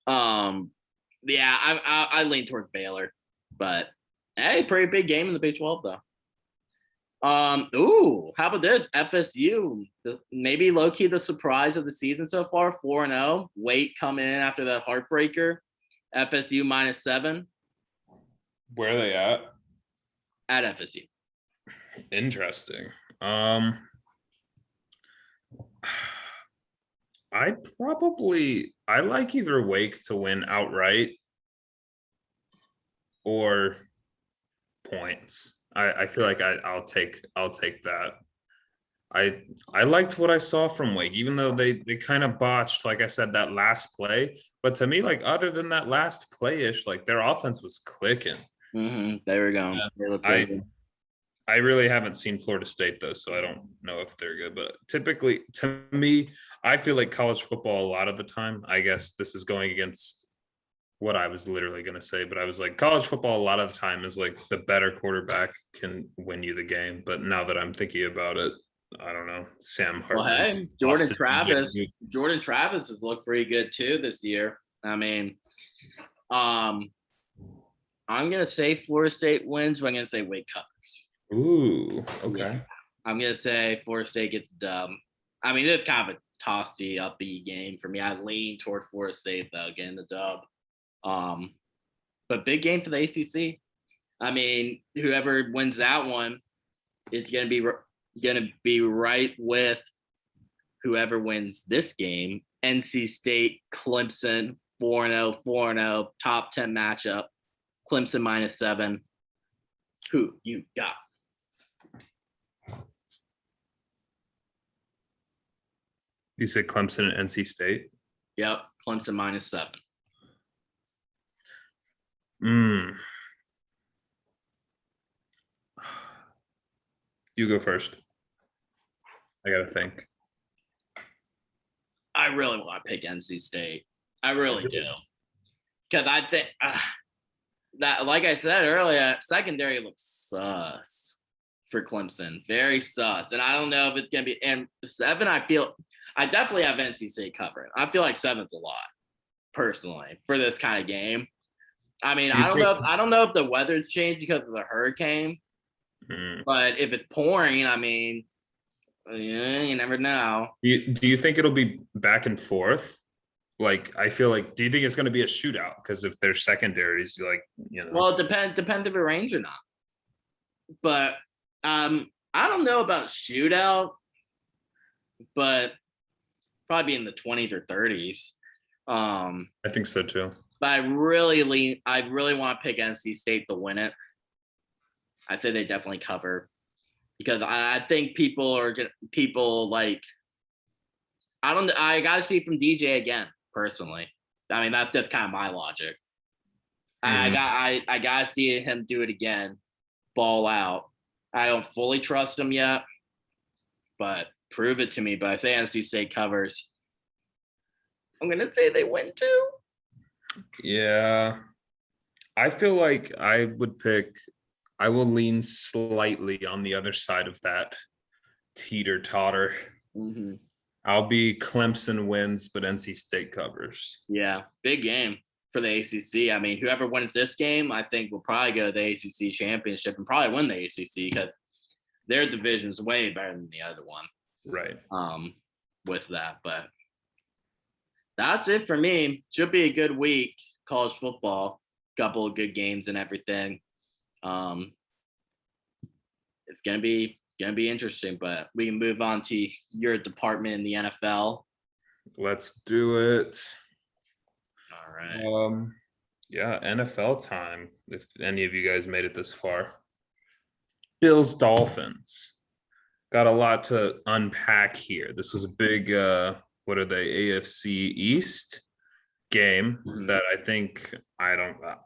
yeah, I lean towards Baylor, but hey, pretty big game in the Big 12 though. Ooh, how about this? FSU, maybe low key the surprise of the season so far, 4-0. Wait coming in after that heartbreaker. FSU -7 Where are they at? at FSU. Interesting. I like either Wake to win outright or points. I feel like I'll take that. I liked what I saw from Wake, even though they kind of botched, like I said, that last play. But to me, like other than that last play-ish, like their offense was clicking. There we go. They look good. I really haven't seen Florida State though, so I don't know if they're good. But typically, to me, I feel like college football a lot of the time. I guess this is going against what I was literally going to say, but I was like, college football a lot of the time is like the better quarterback can win you the game. But now that I'm thinking about it, I don't know. Sam Hartman. Well, hey, Jordan Travis has looked pretty good too this year. I mean, I'm gonna say Florida State wins, but I'm gonna say Wake covers. Ooh, okay. Yeah. I'm gonna say Florida State gets dub. I mean, it's kind of a tossy, upbeat game for me. I lean toward Florida State though, getting the dub. But big game for the ACC. I mean, whoever wins that one is gonna be right with whoever wins this game. NC State, Clemson, 4-0, top 10 matchup. Clemson -7. Who you got? You said Clemson and NC State? Yep, Clemson -7. You go first. I gotta think. I really want to pick NC State. I really do. Because I think that, like I said earlier, secondary looks sus for Clemson. Very sus. And I don't know if it's going to be – and 7, I definitely have NC State covering. I feel like 7's a lot, personally, for this kind of game. I mean, I don't know if the weather's changed because of the hurricane. But if it's pouring, I mean – yeah, you never know. Do you think it'll be back and forth? Like, I feel like, do you think it's going to be a shootout? Because if they're secondaries, Well, it depends if it rains or not. But I don't know about shootout, but probably in the 20s or 30s. I think so too. But I really want to pick NC State to win it. I think they definitely cover. Because I think people like, I got to see it from DJ again, personally. I mean, that's just kind of my logic. I got to see him do it again, ball out. I don't fully trust him yet, but prove it to me. But if NC State covers, I'm going to say they win too. Yeah. I feel like I will lean slightly on the other side of that teeter-totter. I'll be Clemson wins, but NC State covers. Yeah, big game for the ACC. I mean, whoever wins this game, I think will probably go to the ACC championship and probably win the ACC because their division is way better than the other one. Right. With that, but that's it for me. Should be a good week, college football. Couple of good games and everything. It's gonna be interesting, but we can move on to your department in the NFL. Let's do it. All right. Yeah, NFL time. If any of you guys made it this far, Bills Dolphins got a lot to unpack here. This was a big. What are they? AFC East. game Mhm. that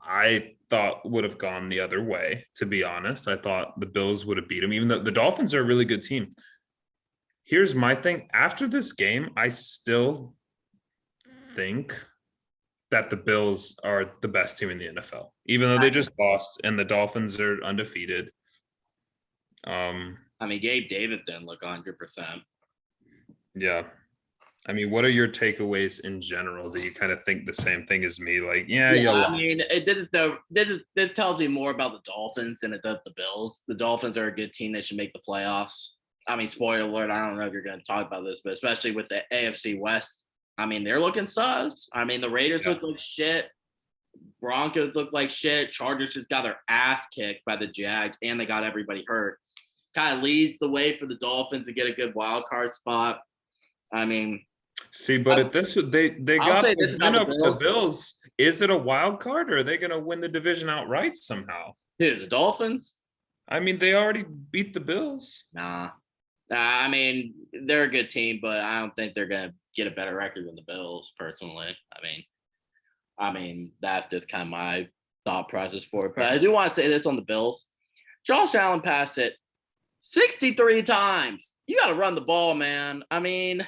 I thought would have gone the other way, to be honest. I thought the Bills would have beat them, even though the Dolphins are a really good team. Here's my thing. After this game, I still think that the Bills are the best team in the NFL, even though they just lost and the Dolphins are undefeated. I mean, Gabe Davis didn't look 100%. Yeah. I mean, what are your takeaways in general? Do you kind of think the same thing as me? Like, yeah. I mean, this tells me more about the Dolphins than it does the Bills. The Dolphins are a good team. They should make the playoffs. I mean, spoiler alert, I don't know if you're going to talk about this, but especially with the AFC West, I mean, they're looking sus. I mean, the Raiders look like shit. Broncos look like shit. Chargers just got their ass kicked by the Jags, and they got everybody hurt. Kind of leads the way for the Dolphins to get a good wild card spot. I mean, see, but at this, they got the win over the Bills. Is it a wild card, or are they going to win the division outright somehow? Dude, the Dolphins? I mean, they already beat the Bills. Nah. I mean, they're a good team, but I don't think they're going to get a better record than the Bills, personally. I mean, that's just kind of my thought process for it. But I do want to say this on the Bills. Josh Allen passed it 63 times. You got to run the ball, man. I mean,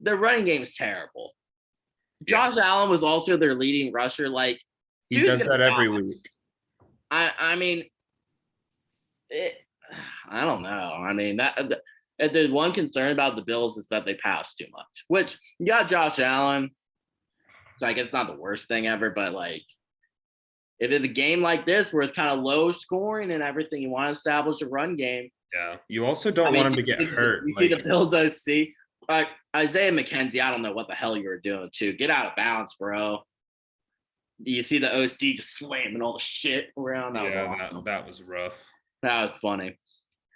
their running game is terrible. Josh Allen was also their leading rusher. Like, he does that every week. I mean, I don't know. I mean, the one concern about the Bills is that they pass too much, which you got Josh Allen. Like, it's not the worst thing ever, but like, if it's a game like this where it's kind of low scoring and everything, you want to establish a run game. Yeah. You also don't want him to get hurt. You see the Bills OC. Like, Isaiah McKenzie, I don't know what the hell you were doing, too. Get out of bounds, bro. You see the OC just slamming all the shit around. That was rough. That was funny.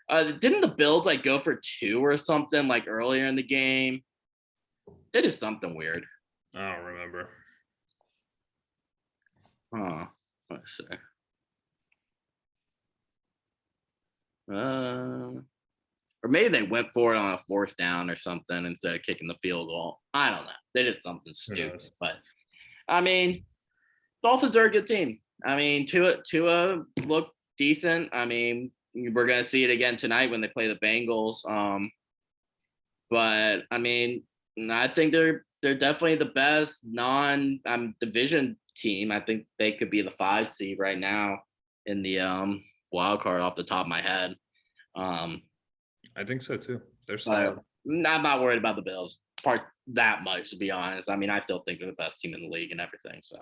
Didn't the Bills like go for 2 or something like earlier in the game? It is something weird. I don't remember. Oh, let's see. Or maybe they went for it on a 4th down or something instead of kicking the field goal. I don't know. They did something stupid, but I mean, Dolphins are a good team. I mean, Tua looked decent. I mean, we're gonna see it again tonight when they play the Bengals. But I mean, I think they're definitely the best non-division team. I think they could be the 5 seed right now in the wild card off the top of my head. I think so too. They're solid. I'm not worried about the Bills part that much, to be honest. I mean, I still think they're the best team in the league and everything. So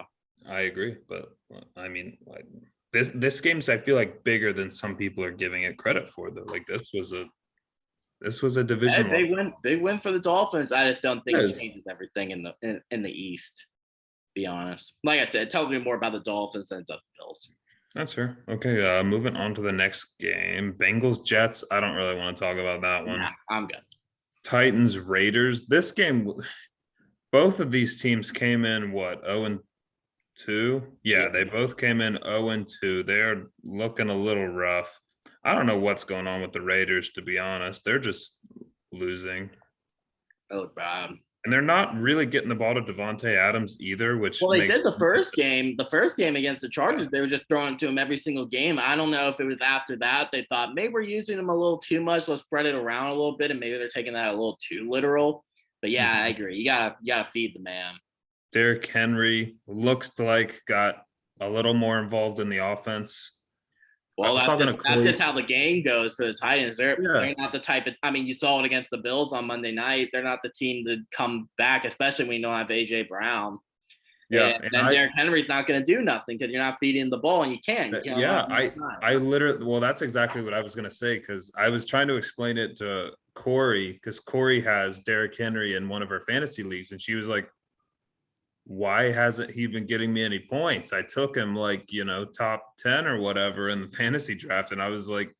I agree, but I mean, like this game's I feel like bigger than some people are giving it credit for, though. Like this was a division. Big win for the Dolphins. I just don't think it changes everything in the East. To be honest, like I said, it tells me more about the Dolphins than the Bills. That's fair. Okay, moving on to the next game. Bengals Jets. I don't really want to talk about that one. Nah, I'm good. Titans Raiders. This game, both of these teams came in 0-2. Yeah, they both came in 0-2. They're looking a little rough. I don't know what's going on with the Raiders, to be honest. They're just losing. They look bad. And they're not really getting the ball to Devontae Adams either, which they did the first game. The first game against the Chargers, they were just throwing to him every single game. I don't know if it was after that they thought maybe we're using him a little too much. Let's spread it around a little bit, and maybe they're taking that a little too literal. But yeah, I agree. You gotta feed the man. Derrick Henry looks like got a little more involved in the offense. Well, that's just how the game goes for the Titans. They're not the type of – I mean, you saw it against the Bills on Monday night. They're not the team to come back, especially when you don't have A.J. Brown. Yeah. And then Derrick Henry's not going to do nothing because you're not feeding the ball, and you can't. I literally – well, that's exactly what I was going to say because I was trying to explain it to Corey because Corey has Derrick Henry in one of her fantasy leagues, and she was like, why hasn't he been getting me any points? I took him top 10 or whatever in the fantasy draft. And I was like,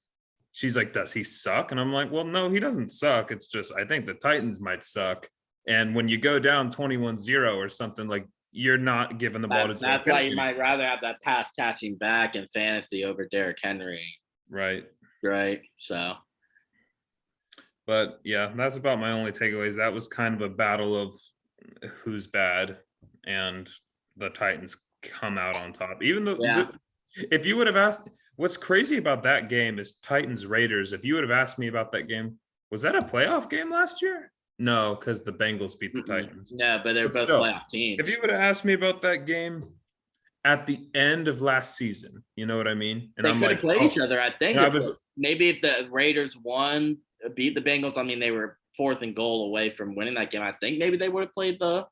she's like, does he suck? And I'm like, well, no, he doesn't suck. It's just, I think the Titans might suck. And when you go down 21-0 or something, like you're not giving the ball to That's why you might rather have that pass catching back in fantasy over Derrick Henry. Right. So. But yeah, that's about my only takeaways. That was kind of a battle of who's bad, and the Titans come out on top. Even though, Yeah. if you would have asked, what's crazy about that game is Titans Raiders. If you would have asked me about that game, was that a playoff game last year? No, because the Bengals beat the Titans. Yeah, but they're both still, playoff teams. if you would have asked me about that game at the end of last season, you know what I mean? And they I'm could like, have played each other. I think maybe if the Raiders beat the Bengals. I mean, they were 4th and goal away from winning that game. I think maybe they would have played the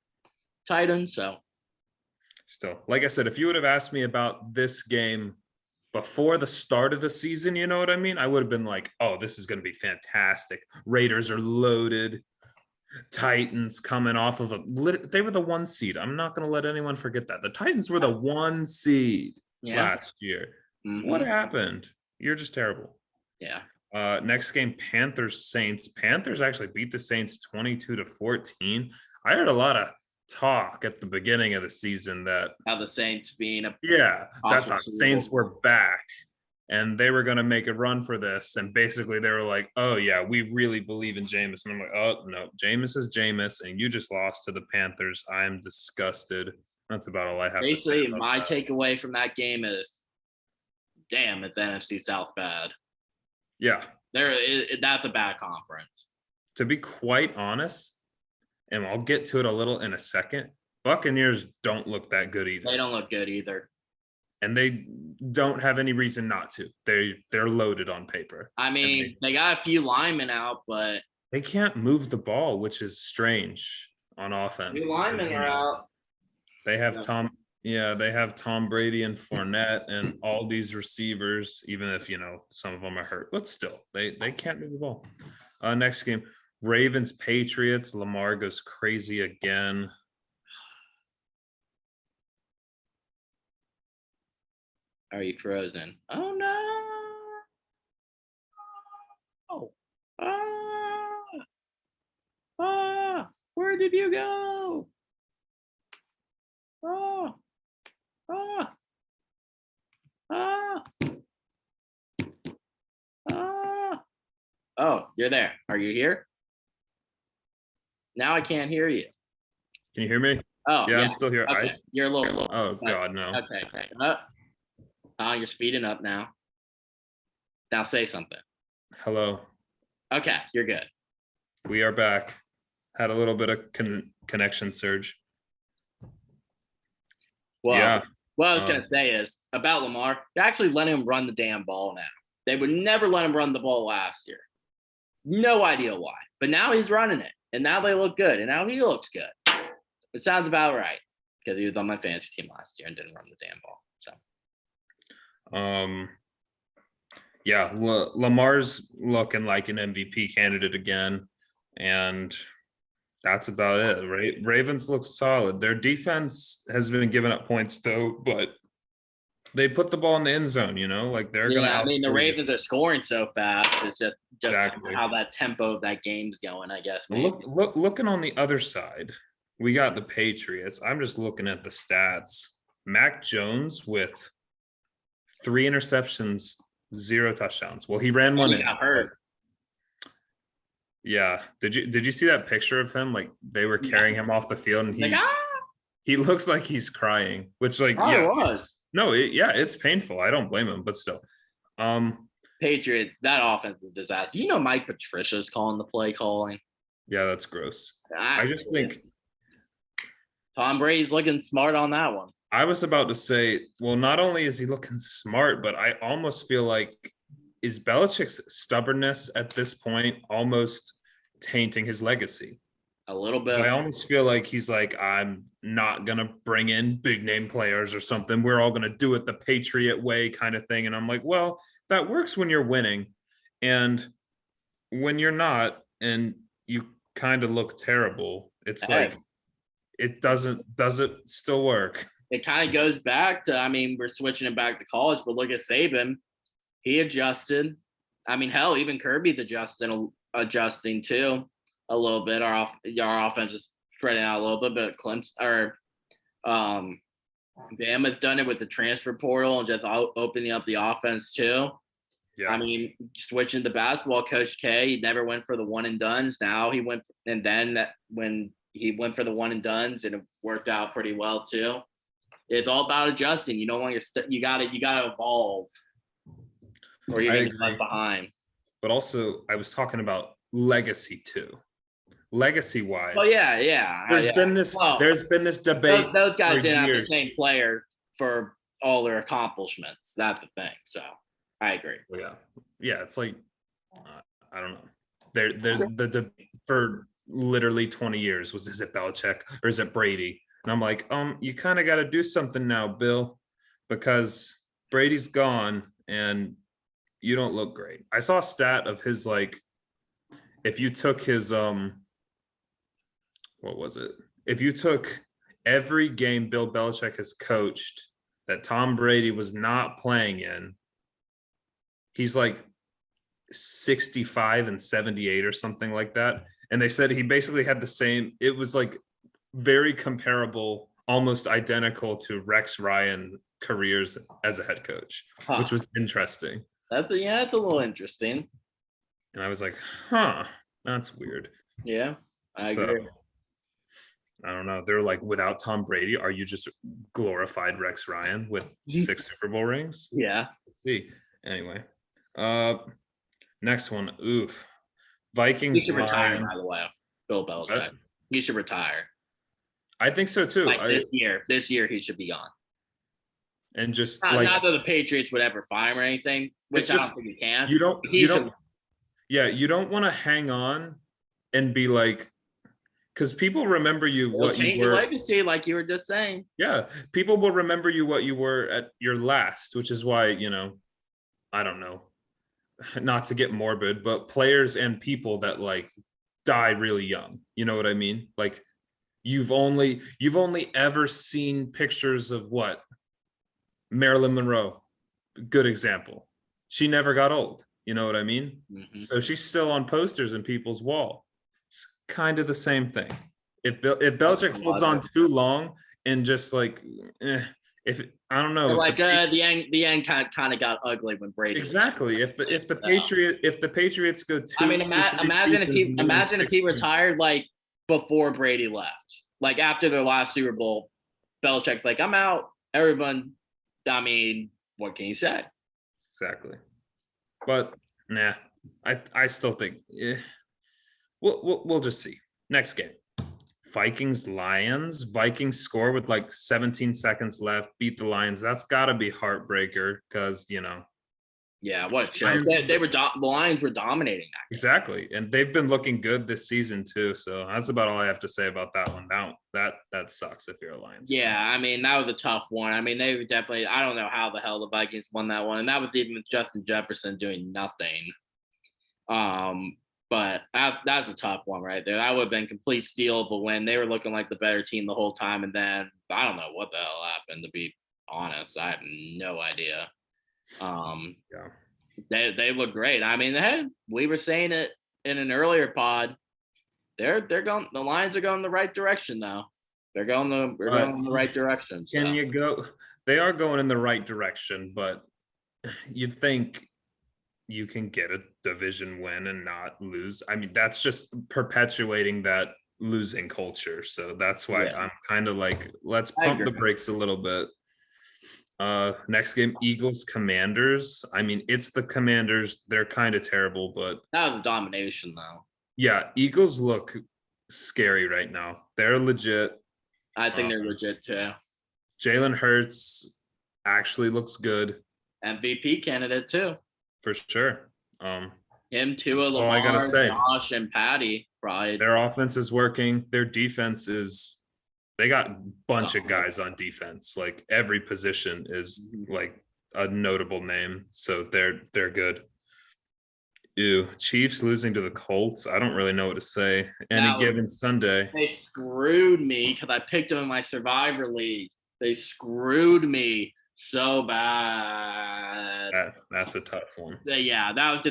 Titans. So still, like I said, if you would have asked me about this game before the start of the season, you know what I mean? I would have been like, oh, this is going to be fantastic. Raiders are loaded. Titans coming off of they were the 1 seed. I'm not going to let anyone forget that. The Titans were the 1 seed last year. Mm-hmm. What happened? You're just terrible. Yeah. Next game, Panthers Saints. Panthers actually beat the Saints 22-14. I heard a lot of talk at the beginning of the season that how the Saints being that the Saints were back and they were going to make a run for this. And basically they were like, oh yeah, we really believe in Jameis. And I'm like, oh no, Jameis is Jameis and you just lost to the Panthers. I am disgusted. That's about all I have to say. Basically, my takeaway from that game is, damn, it's NFC South bad. Yeah. That's a bad conference. To be quite honest, and I'll get to it a little in a second, Buccaneers don't look that good either. They don't look good either. And they don't have any reason not to. They're loaded on paper. I mean, they got a few linemen out, but they can't move the ball, which is strange on offense. Few linemen are out. They have they have Tom Brady and Fournette and all these receivers, even if some of them are hurt. But still, they can't move the ball. Next game, Ravens Patriots. Lamar goes crazy again. Are you frozen? Oh no! Where did you go? Oh, you're there. Are you here? Now I can't hear you. Can you hear me? Oh, yeah. I'm still here. Okay. You're a little slow. Oh, God, no. Okay. You're speeding up now. Now say something. Hello. Okay, you're good. We are back. Had a little bit of connection surge. Well, yeah. What I was going to say is about Lamar, they're actually letting him run the damn ball now. They would never let him run the ball last year. No idea why. But now he's running it. And now they look good. And now he looks good. It sounds about right. Because he was on my fantasy team last year and didn't run the damn ball. So. Yeah, Lamar's looking like an MVP candidate again. And that's about it, right? Ravens look solid. Their defense has been giving up points though, but they put the ball in the end zone, like they're going to. I mean, the Ravens are scoring so fast. It's just exactly how that tempo of that game's going, I guess. Looking on the other side, we got the Patriots. I'm just looking at the stats. Mac Jones with 3 interceptions, 0 touchdowns. Well, he ran one. He got hurt. Yeah. Did you see that picture of him? Like they were carrying him off the field and he looks like he's crying, which was. No, it's painful. I don't blame him, but still. Patriots, that offense is a disaster. Mike Patricia's calling the play calling. Yeah, that's gross. I just think Tom Brady's looking smart on that one. I was about to say, well, not only is he looking smart, but I almost feel like is Belichick's stubbornness at this point almost tainting his legacy? A little bit. So I almost feel like he's like, I'm not going to bring in big name players or something. We're all going to do it the Patriot way kind of thing. And I'm like, well, that works when you're winning. And when you're not, and you kind of look terrible, it's like, it doesn't still work. It kind of goes back to, we're switching it back to college, but look at Saban. He adjusted. Hell, even Kirby's adjusting too a little bit. Our offense is spreading out a little bit, but Clemson Bama's done it with the transfer portal and just opening up the offense too. Yeah. Switching to basketball, Coach K, he never went for the one and dones. Now he went, and then when he went for the one and dones, and it worked out pretty well too. It's all about adjusting. You don't want you gotta evolve, or you're gonna be left behind. But also, I was talking about legacy too. Legacy wise, yeah. There's been this debate. Those guys didn't have the same player for all their accomplishments. That's the thing. So I agree. Yeah. It's like I don't know. The for literally 20 years was, is it Belichick or is it Brady? And I'm like, you kind of got to do something now, Bill, because Brady's gone and you don't look great. I saw a stat of his, like, if you took his what was it? If you took every game Bill Belichick has coached that Tom Brady was not playing in, he's like 65 and 78 or something like that. And they said he basically had the same, it was like very comparable, almost identical to Rex Ryan careers as a head coach, which was interesting. That's a little interesting. And I was like, that's weird. Yeah, I agree. I don't know. They're like, without Tom Brady, are you just glorified Rex Ryan with 6 Super Bowl rings? Yeah. Let's see. Anyway, next one. Oof. Vikings. He should retire, by the way. Bill Belichick. He should retire. I think so too. This year he should be gone. And just not that the Patriots would ever fire him or anything, which I don't think he can. You don't want to hang on and be like, because people remember you what you were. Your legacy, like you were just saying. Yeah, people will remember you what you were at your last, which is why, I don't know, not to get morbid, but players and people that like die really young. You know what I mean? Like you've only ever seen pictures of what? Marilyn Monroe, good example. She never got old. You know what I mean? Mm-hmm. So she's still on posters in people's wall. It's kind of the same thing. If Belichick holds on too long and just like, if I don't know, like the end kind of got ugly when Brady. Exactly. If the Patriots go too, I mean, imagine if he retired like before Brady left, like after their last Super Bowl, Belichick's like, I'm out. Everyone. I mean, what can you say? Exactly. But nah, I still think we'll just see. Next game. Vikings Lions. Vikings score with like 17 seconds left, beat the Lions. That's gotta be heartbreaker because yeah, what a show. The Lions were dominating that game. Exactly. And they've been looking good this season too. So that's about all I have to say about that one. That sucks if you're a Lions. Yeah, I mean, that was a tough one. I mean, they were definitely, I don't know how the hell the Vikings won that one. And that was even with Justin Jefferson doing nothing. But that's a tough one right there. That would have been complete steal of a win. They were looking like the better team the whole time. And then I don't know what the hell happened, to be honest. I have no idea. They look great. I mean, we were saying it in an earlier pod. They're going. The Lions are going the right direction now. They're going in the right direction. So. Can you go? They are going in the right direction, but you'd think you can get a division win and not lose. I mean, that's just perpetuating that losing culture. So that's why I'm kind of like, let's pump the brakes a little bit. Next game, Eagles Commanders. I mean, it's the Commanders. They're kind of terrible, but that was a domination though. Yeah, Eagles look scary right now. They're legit. I think they're legit too. Jalen Hurts actually looks good. MVP candidate too. For sure. Him, Tua, Lamar, I gotta say. Josh, and Patty. Probably. Their offense is working. Their defense is. They got a bunch of guys on defense. Like every position is like a notable name. So they're good. Ew. Chiefs losing to the Colts. I don't really know what to say. Any given Sunday. They screwed me because I picked them in my Survivor League. They screwed me so bad. That's a tough one. Yeah, that was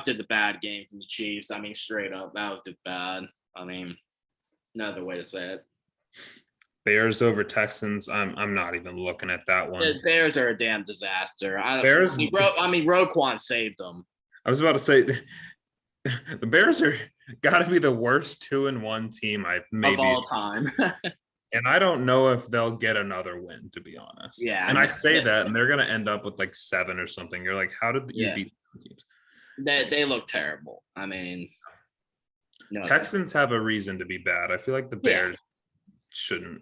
just a bad game from the Chiefs. I mean, straight up, that was just bad. I mean, no other way to say it. Bears over Texans. I'm not even looking at that one. The Bears are a damn disaster. Roquan saved them. I was about to say the Bears are gotta be the worst 2-1 team I've maybe of all time. and I don't know if they'll get another win, to be honest. Yeah, And I say that, and they're gonna end up with like 7 or something. You're like, how did you beat teams? They look terrible. I mean, no. Texans have a reason to be bad. I feel like the Bears shouldn't.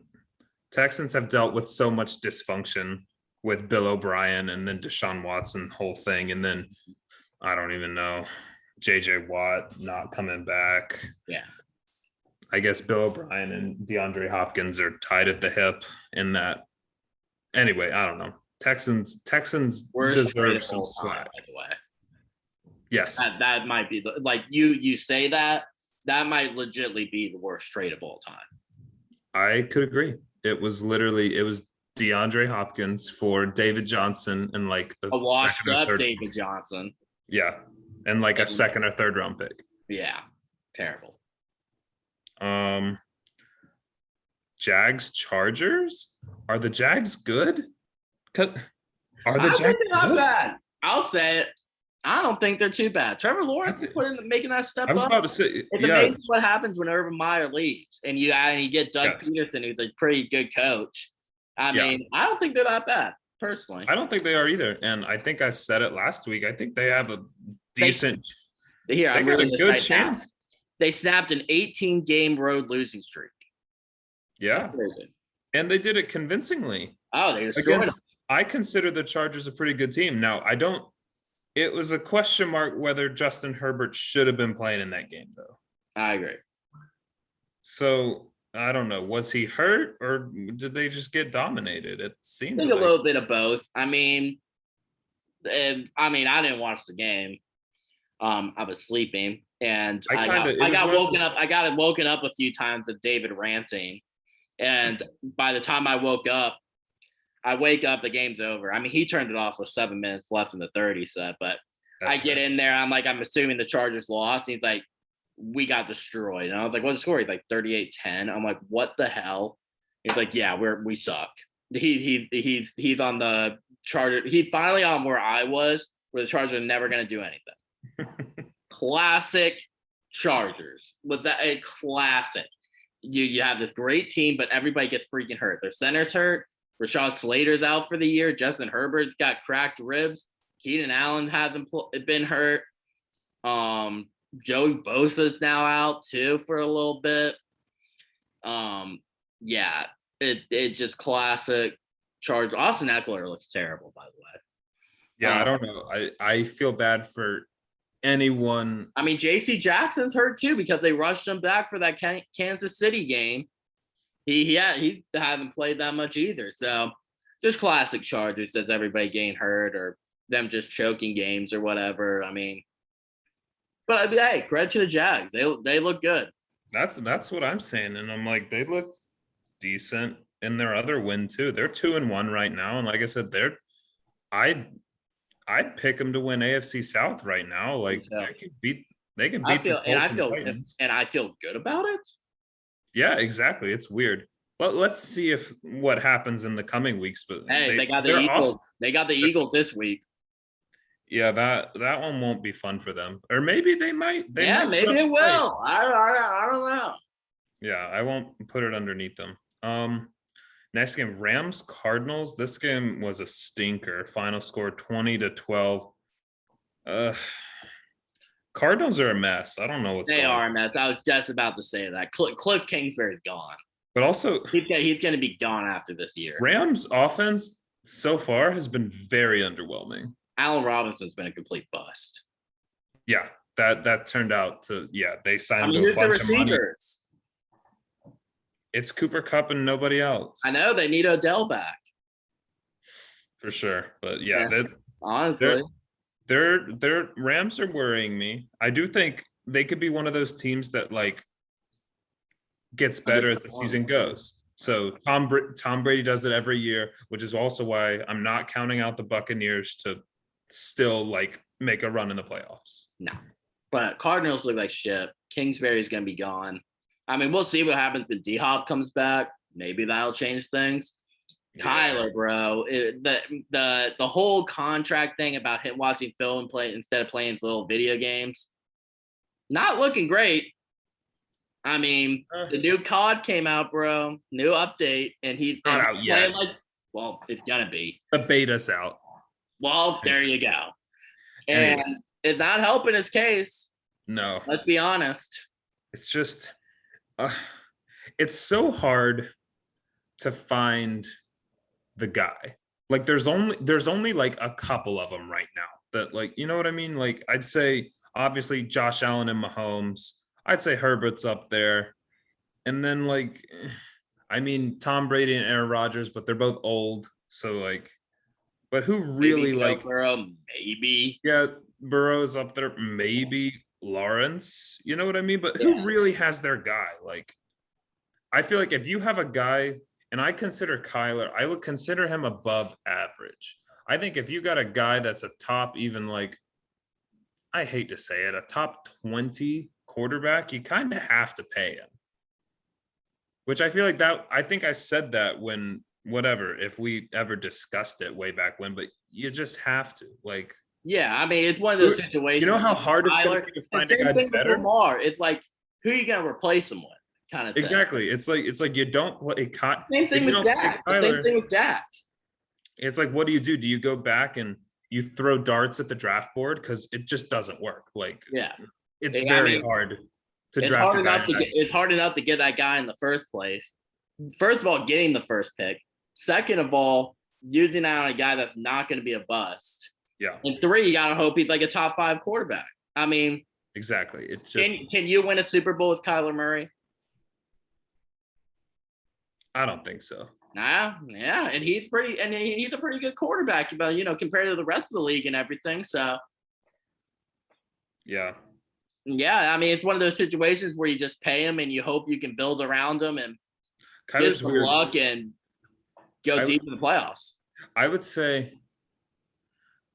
Texans have dealt with so much dysfunction with Bill O'Brien and then Deshaun Watson whole thing, and then I don't even know, JJ Watt not coming back. Yeah. I guess Bill O'Brien and DeAndre Hopkins are tied at the hip in that. Anyway, I don't know. Texans deserve some slack. By the way. Yes. That might be like you say that might legitimately be the worst trade of all time. I could agree. It was DeAndre Hopkins for David Johnson and like a washed up David Johnson. Yeah. And like a second or third round pick. Yeah. Terrible. Jags Chargers? Are the Jags good? Are the Jags good? Not bad. I'll say it. I don't think they're too bad. Trevor Lawrence is making that step up. About to say, it's amazing what happens when Urban Meyer leaves, and you get Doug Peterson, who's a pretty good coach. I mean, I don't think they're that bad, personally. I don't think they are either, and I think I said it last week. I think they have a decent. They got a good chance. Now. They snapped an 18-game road losing streak. Yeah, and they did it convincingly. Oh, they destroyed them. I consider the Chargers a pretty good team. Now, I don't. It was a question mark whether Justin Herbert should have been playing in that game, though. I agree. So I don't know. Was he hurt, or did they just get dominated? It seemed a little bit of both. I mean, I didn't watch the game. I was sleeping, and I got woken up a few times with David ranting, and by the time I wake up, the game's over. I mean, he turned it off with 7 minutes left in the 30 set, but I get in there. I'm assuming the Chargers lost. He's like, we got destroyed. And I was like, what's the score? He's like 38-10. I'm like, what the hell? He's like, yeah, we suck. He's on the Chargers. He's finally on where I was, where the Chargers are never going to do anything. Classic Chargers. Was that a classic? You have this great team, but everybody gets freaking hurt. Their center's hurt. Rashad Slater's out for the year. Justin Herbert's got cracked ribs. Keenan Allen hasn't been hurt. Joey Bosa's now out too for a little bit. Yeah, it just classic Chargers. Austin Eckler looks terrible, by the way. Yeah, I don't know. I feel bad for anyone. I mean, J.C. Jackson's hurt too because they rushed him back for that Kansas City game. He hasn't played that much either. So just classic Chargers. Does everybody getting hurt or them just choking games or whatever? I mean, but hey, credit to the Jags. They look good. That's what I'm saying, and I'm like, they look decent in their other win too. They're 2-1 right now, and like I said, I'd pick them to win AFC South right now. Like they can beat the Titans. And I feel good about it. Yeah, exactly. It's weird. But let's see what happens in the coming weeks. But hey, they got the Eagles. They got the Eagles this week. Yeah, that one won't be fun for them. Or maybe they might. Maybe it will. I don't know. Yeah, I won't put it underneath them. Next game, Rams Cardinals. This game was a stinker. Final score 20-12. Cardinals are a mess. I don't know what's going on. They are a mess. I was just about to say that. Cliff Kingsbury's gone. But also, he's going to be gone after this year. Rams offense so far has been very underwhelming. Allen Robinson's been a complete bust. Yeah, that turned out to they signed a bunch of money. It's Cooper Kupp and nobody else. I know they need Odell back for sure, but honestly. Their Rams are worrying me. I do think they could be one of those teams that like gets better as the season goes. So Tom Brady does it every year, which is also why I'm not counting out the Buccaneers to still like make a run in the playoffs. No, but Cardinals look like shit. Kingsbury's going to be gone. I mean, we'll see what happens when D-Hop comes back. Maybe that'll change things. Kyler, bro, the whole contract thing about him watching film and play instead of playing little video games. Not looking great. I mean, the new COD came out, bro. New update, and he's out playing yet. like, well, it's gonna be. The beta's out. Well, there you go. Anyway. And it's not helping his case. No. Let's be honest. It's just it's so hard to find the guy. Like there's only like a couple of them right now that, like, you know what I mean? Like I'd say obviously Josh Allen and Mahomes. I'd say Herbert's up there. And then like I mean Tom Brady and Aaron Rodgers, but they're both old. So like, but who really Maybe like Burrow, maybe. yeah, Burrow's up there, maybe Lawrence, you know what I mean? But Yeah. who really has their guy? Like I feel like if you have a guy, and I consider Kyler, I would consider him above average. I think if you got a guy that's a top, even like, I hate to say it, a top 20 quarterback, you kind of have to pay him. Which I feel like that, I think I said that when, whatever, if we ever discussed it way back when, but you just have to. Like, yeah, I mean, it's one of those situations. You know how hard it's going to be to find a guy better? Lamar. It's like, who are you going to replace him with? Kind of thing. Exactly. It's like you don't same thing with Dak. Same thing with Dak. It's like, what do? Do you go back and you throw darts at the draft board? Because it just doesn't work. Like, yeah, it's very hard to draft a guy. It's hard enough to get that guy in the first place. First of all, getting the first pick. Second of all, using that on a guy that's not going to be a bust. Yeah. And three, you got to hope he's like a top 5 quarterback. I mean, exactly. It's just can you win a Super Bowl with Kyler Murray? I don't think so. Nah, yeah, and he's a pretty good quarterback, but compared to the rest of the league and everything. So, yeah, I mean, it's one of those situations where you just pay him and you hope you can build around him and get some luck and go deep in the playoffs. I would say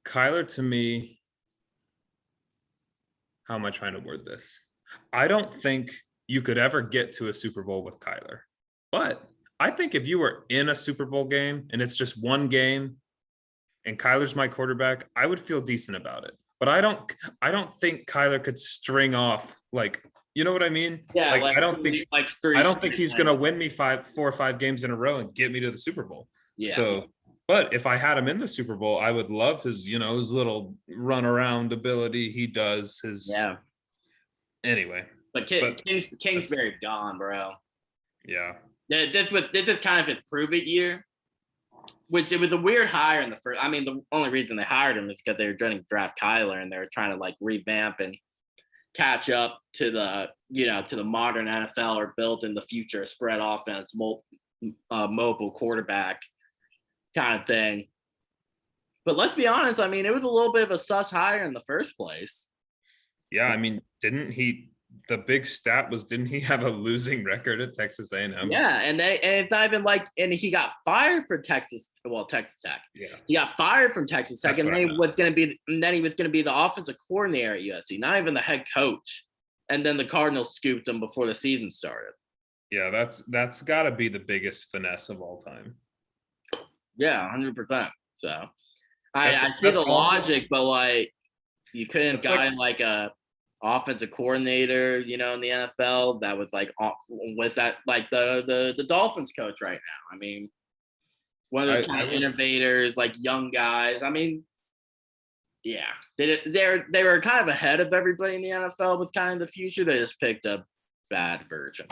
Kyler, to me, how am I trying to word this? I don't think you could ever get to a Super Bowl with Kyler, but I think if you were in a Super Bowl game and it's just one game and Kyler's my quarterback, I would feel decent about it. But I don't think Kyler could string off, like, you know what I mean? Yeah, I don't think he's going to win me 4 or 5 games in a row and get me to the Super Bowl. Yeah. So, but if I had him in the Super Bowl, I would love his little run around ability he does. Anyway. But Kingsbury gone, bro. Yeah. This is kind of his prove it year, which it was a weird hire in the first. I mean, the only reason they hired him is because they were trying to draft Kyler and they were trying to like revamp and catch up to the modern NFL or built in the future spread offense, mobile quarterback kind of thing. But let's be honest, I mean, it was a little bit of a sus hire in the first place. Yeah, I mean, the big stat was, didn't he have a losing record at Texas A&M? Yeah, and it's not even like, and he got fired for Texas Tech. Yeah, he got fired from Texas Tech, and then he was going to be the offensive coordinator at USC, not even the head coach. And then the Cardinals scooped him before the season started. Yeah, that's got to be the biggest finesse of all time. Yeah, 100%. So I see the logic, but like you couldn't have gotten like a offensive coordinator, in the NFL that was like with that, like the Dolphins coach right now. I mean, one of those kind of innovators, like young guys. I mean, yeah, they were kind of ahead of everybody in the NFL with kind of the future. They just picked a bad version.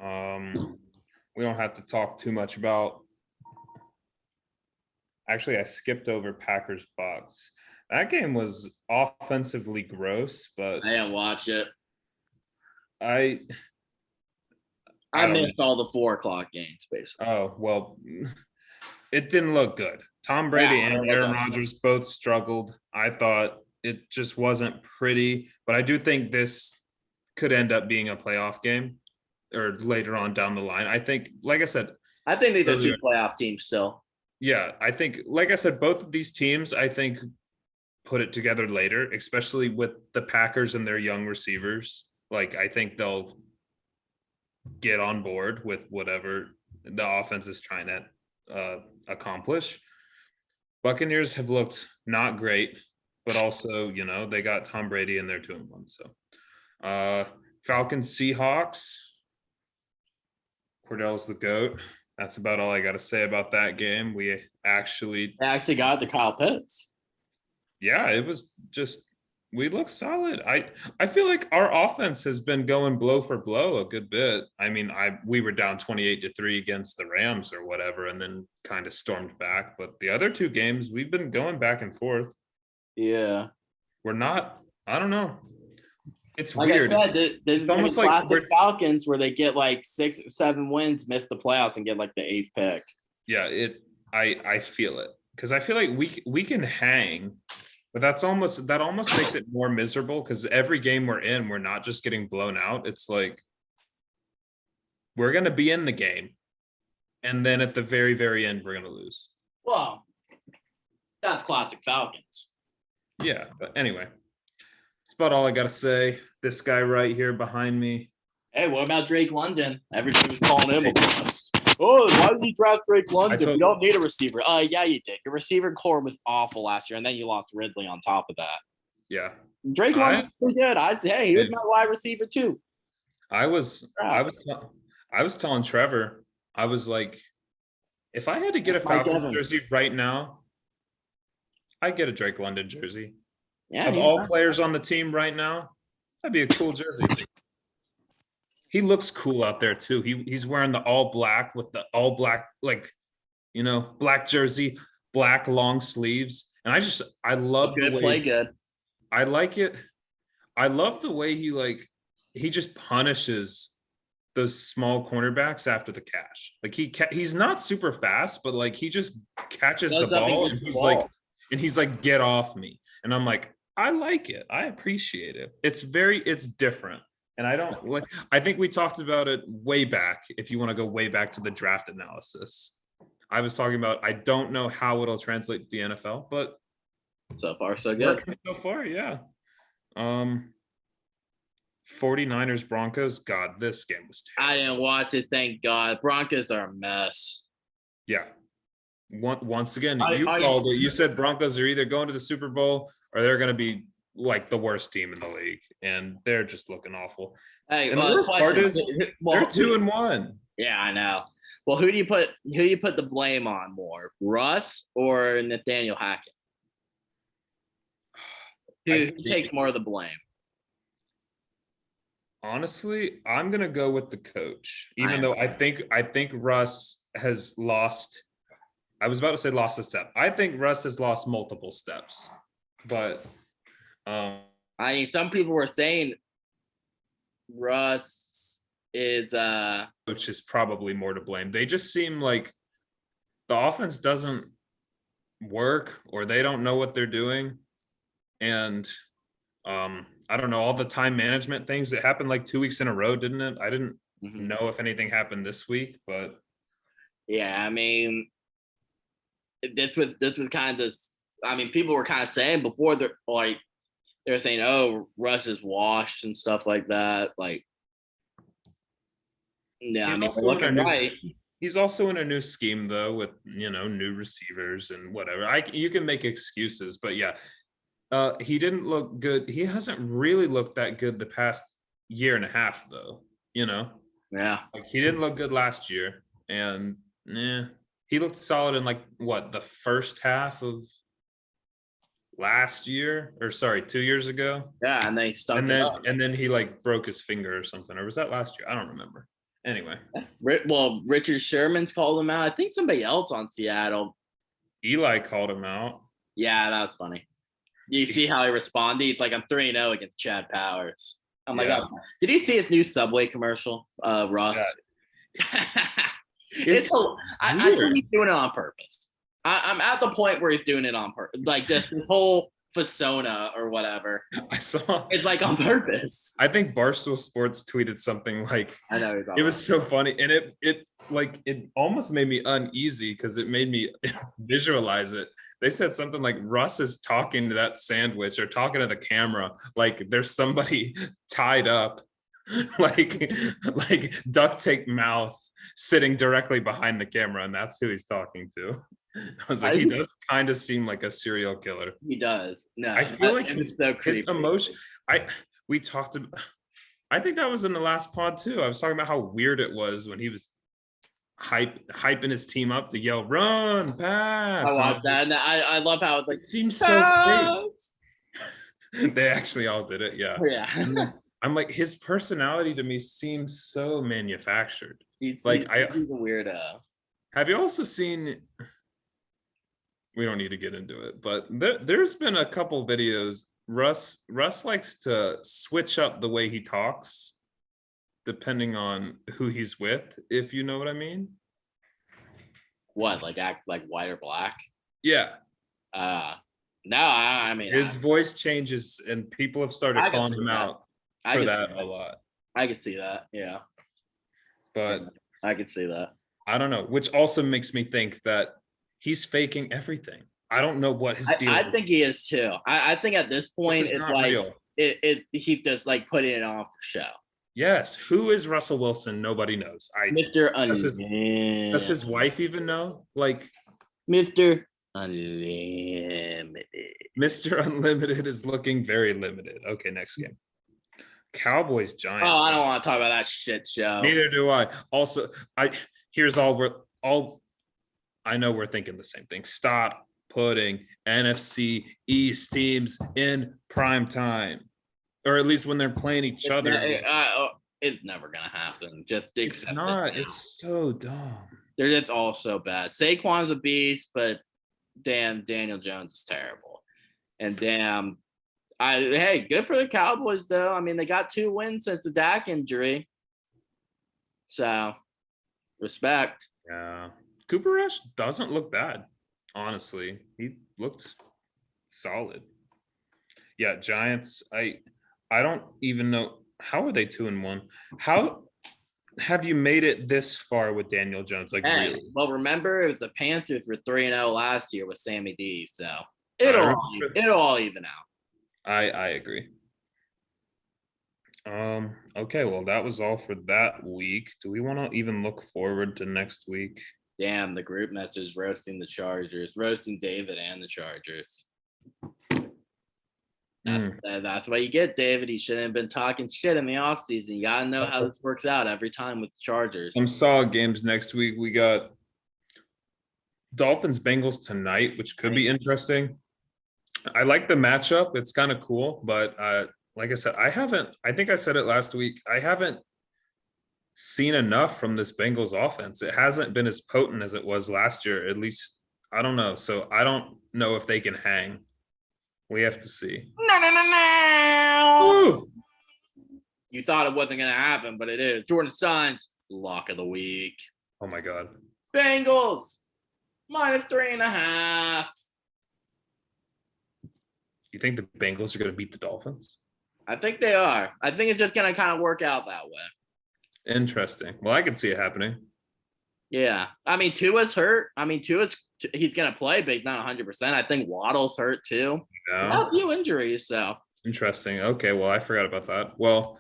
We don't have to talk too much about. Actually, I skipped over Packers Bucks. That game was offensively gross, but I didn't watch it. I missed all the 4:00 games, basically. Oh, well, it didn't look good. Tom Brady and Aaron Rodgers both struggled. I thought it just wasn't pretty, but I do think this could end up being a playoff game or later on down the line. I think, like I said, I think these are 2 playoff teams still. Yeah, I think, like I said, both of these teams, I think, put it together later, especially with the Packers and their young receivers. Like, I think they'll get on board with whatever the offense is trying to accomplish. Buccaneers have looked not great. but also, they got Tom Brady and they're 2-1. So Falcons, Seahawks. Cordell's the GOAT. That's about all I got to say about that game. We actually got the Kyle Pitts. Yeah, it was just we look solid. I feel like our offense has been going blow for blow a good bit. I mean, we were down 28-3 against the Rams or whatever, and then kind of stormed back. But the other two games, we've been going back and forth. Yeah, We're not. I don't know. It's like weird. I said, It's almost like we're Falcons where they get like 6 or 7 wins, miss the playoffs, and get like the 8th pick. Yeah, I feel it because I feel like we can hang. But that almost makes it more miserable because every game we're in, we're not just getting blown out. It's like we're going to be in the game. And then at the very, very end, we're going to lose. Well, that's classic Falcons. Yeah. But anyway, that's about all I got to say. This guy right here behind me. Hey, what about Drake London? Everybody was calling him a bust. Oh, why did you draft Drake London? You don't need a receiver. Yeah, you did. Your receiver core was awful last year, and then you lost Ridley on top of that. Yeah. Drake London was good. I said, hey, he was my wide receiver too. I was telling Trevor, I was like, if I had to get a Falcons jersey right now, I'd get a Drake London jersey. Yeah. Of all players on the team right now, that'd be a cool jersey. He looks cool out there too. He's wearing the all black with the all black, black jersey, black long sleeves. And I love the way play good. I like it. I love the way he just punishes those small cornerbacks after the catch. Like he's not super fast, but like he just catches the ball and he's like, get off me. And I'm like, I like it. I appreciate it. It's different. And I think we talked about it way back. If you want to go way back to the draft analysis, I was talking about, I don't know how it'll translate to the NFL, but so far, so good. So far, yeah. 49ers, Broncos. God, this game was terrible. I didn't watch it. Thank God. Broncos are a mess. Yeah. Once again, you called it. You said Broncos are either going to the Super Bowl or they're going to be like the worst team in the league, and they're just looking awful. Hey, and the worst part is they're 2-1. Yeah, I know. Well, who do you put the blame on more, Russ or Nathaniel Hackett? Who takes more of the blame? Honestly, I'm gonna go with the coach, even though I think Russ has lost. I was about to say lost a step. I think Russ has lost multiple steps, but. I mean, some people were saying Russ is coach is probably more to blame. They just seem like the offense doesn't work or they don't know what they're doing. And I don't know, all the time management things that happened like 2 weeks in a row, didn't it? I didn't know if anything happened this week, but yeah, I mean, this was kind of people were kind of saying before they're saying, oh, Russ is washed and stuff like that. Like, yeah, he's also in a new scheme though, with new receivers and whatever. You can make excuses, but yeah, he didn't look good. He hasn't really looked that good the past year and a half, though. Yeah, like he didn't look good last year, and he looked solid in the first half of last year, or sorry, 2 years ago. Yeah, and they stuck and then he broke his finger or something, or was that last year? I don't remember. Anyway, well, Richard Sherman's called him out. I think somebody else on Seattle. Eli called him out. Yeah, that's funny. You see how he responded? He's like, I'm 3-0 against Chad Powers. I'm like, oh. Did you see his new Subway commercial, Russ? Yeah. I think he's doing it on purpose. I'm at the point where he's doing it on purpose, like just his whole persona or whatever. I saw it's like on purpose. I think Barstool Sports tweeted something like, I know it was so funny, and it almost made me uneasy because it made me visualize it. They said something like Russ is talking to that sandwich or talking to the camera like there's somebody tied up, like duct tape mouth sitting directly behind the camera, and that's who he's talking to. I was like, he does kind of seem like a serial killer. He does. No, I feel like it's so his creepy. emotion. We talked about. I think that was in the last pod too. I was talking about how weird it was when he was hyping his team up to yell, "Run, pass!" I And watched that, and I love how it's like, it seems so pass! fake. They actually all did it, yeah. Yeah. I'm like, his personality to me seems so manufactured. He's Like, he's a weirdo. have you also seen? We don't need to get into it, but there's been a couple videos. Russ likes to switch up the way he talks depending on who he's with, if you know what I mean. What, like act like white or black? Yeah. No, I mean his voice changes and people have started calling him out for that a lot. I can see that, yeah. But yeah, I can see that. I don't know, which also makes me think that he's faking everything. I don't know what his deal is. I think he is too. I think at this point it's like real. He's just like putting it on for show. Yes. Who is Russell Wilson? Nobody knows. Mr. Unlimited. Does his wife even know? Like Mr. Unlimited. Mr. Unlimited is looking very limited. Okay, next game. Cowboys Giants. Oh, I don't want to talk about that shit show. Neither do I. Also, here's all I know we're thinking the same thing. Stop putting NFC East teams in prime time. Or at least when they're playing each other. It's never gonna happen. Just it's not. It's so dumb. They're just all so bad. Saquon's a beast, but damn, Daniel Jones is terrible. And damn, hey, good for the Cowboys though. I mean, they got 2 wins since the Dak injury. So, respect. Yeah, Cooper Rush doesn't look bad. Honestly, he looked solid. Yeah, Giants. I don't even know how are they 2-1. How have you made it this far with Daniel Jones? Like, really? Well, remember, it was the Panthers were 3-0 last year with Sammy D, so it'll all even out. I agree. Okay, well, that was all for that week. Do we want to even look forward to next week? Damn, the group message roasting the Chargers, roasting David and the Chargers. That's what you get, David. He shouldn't have been talking shit in the offseason. You got to know how this works out every time with the Chargers. Some solid games next week. We got Dolphins Bengals tonight, which could be interesting. I like the matchup. It's kind of cool, but like I said, I think I said it last week. I haven't seen enough from this Bengals offense. It hasn't been as potent as it was last year. At least, I don't know. So I don't know if they can hang. We have to see. No. You thought it wasn't going to happen, but it is. Jordan Sons, lock of the week. Oh, my God. Bengals, -3.5. You think the Bengals are going to beat the Dolphins? I think they are. I think it's just going to kind of work out that way. Interesting. Well, I can see it happening. Yeah. I mean, Tua's hurt. He's going to play, but he's not 100%. I think Waddle's hurt too. A few injuries, so. Interesting. Okay, well, I forgot about that. Well,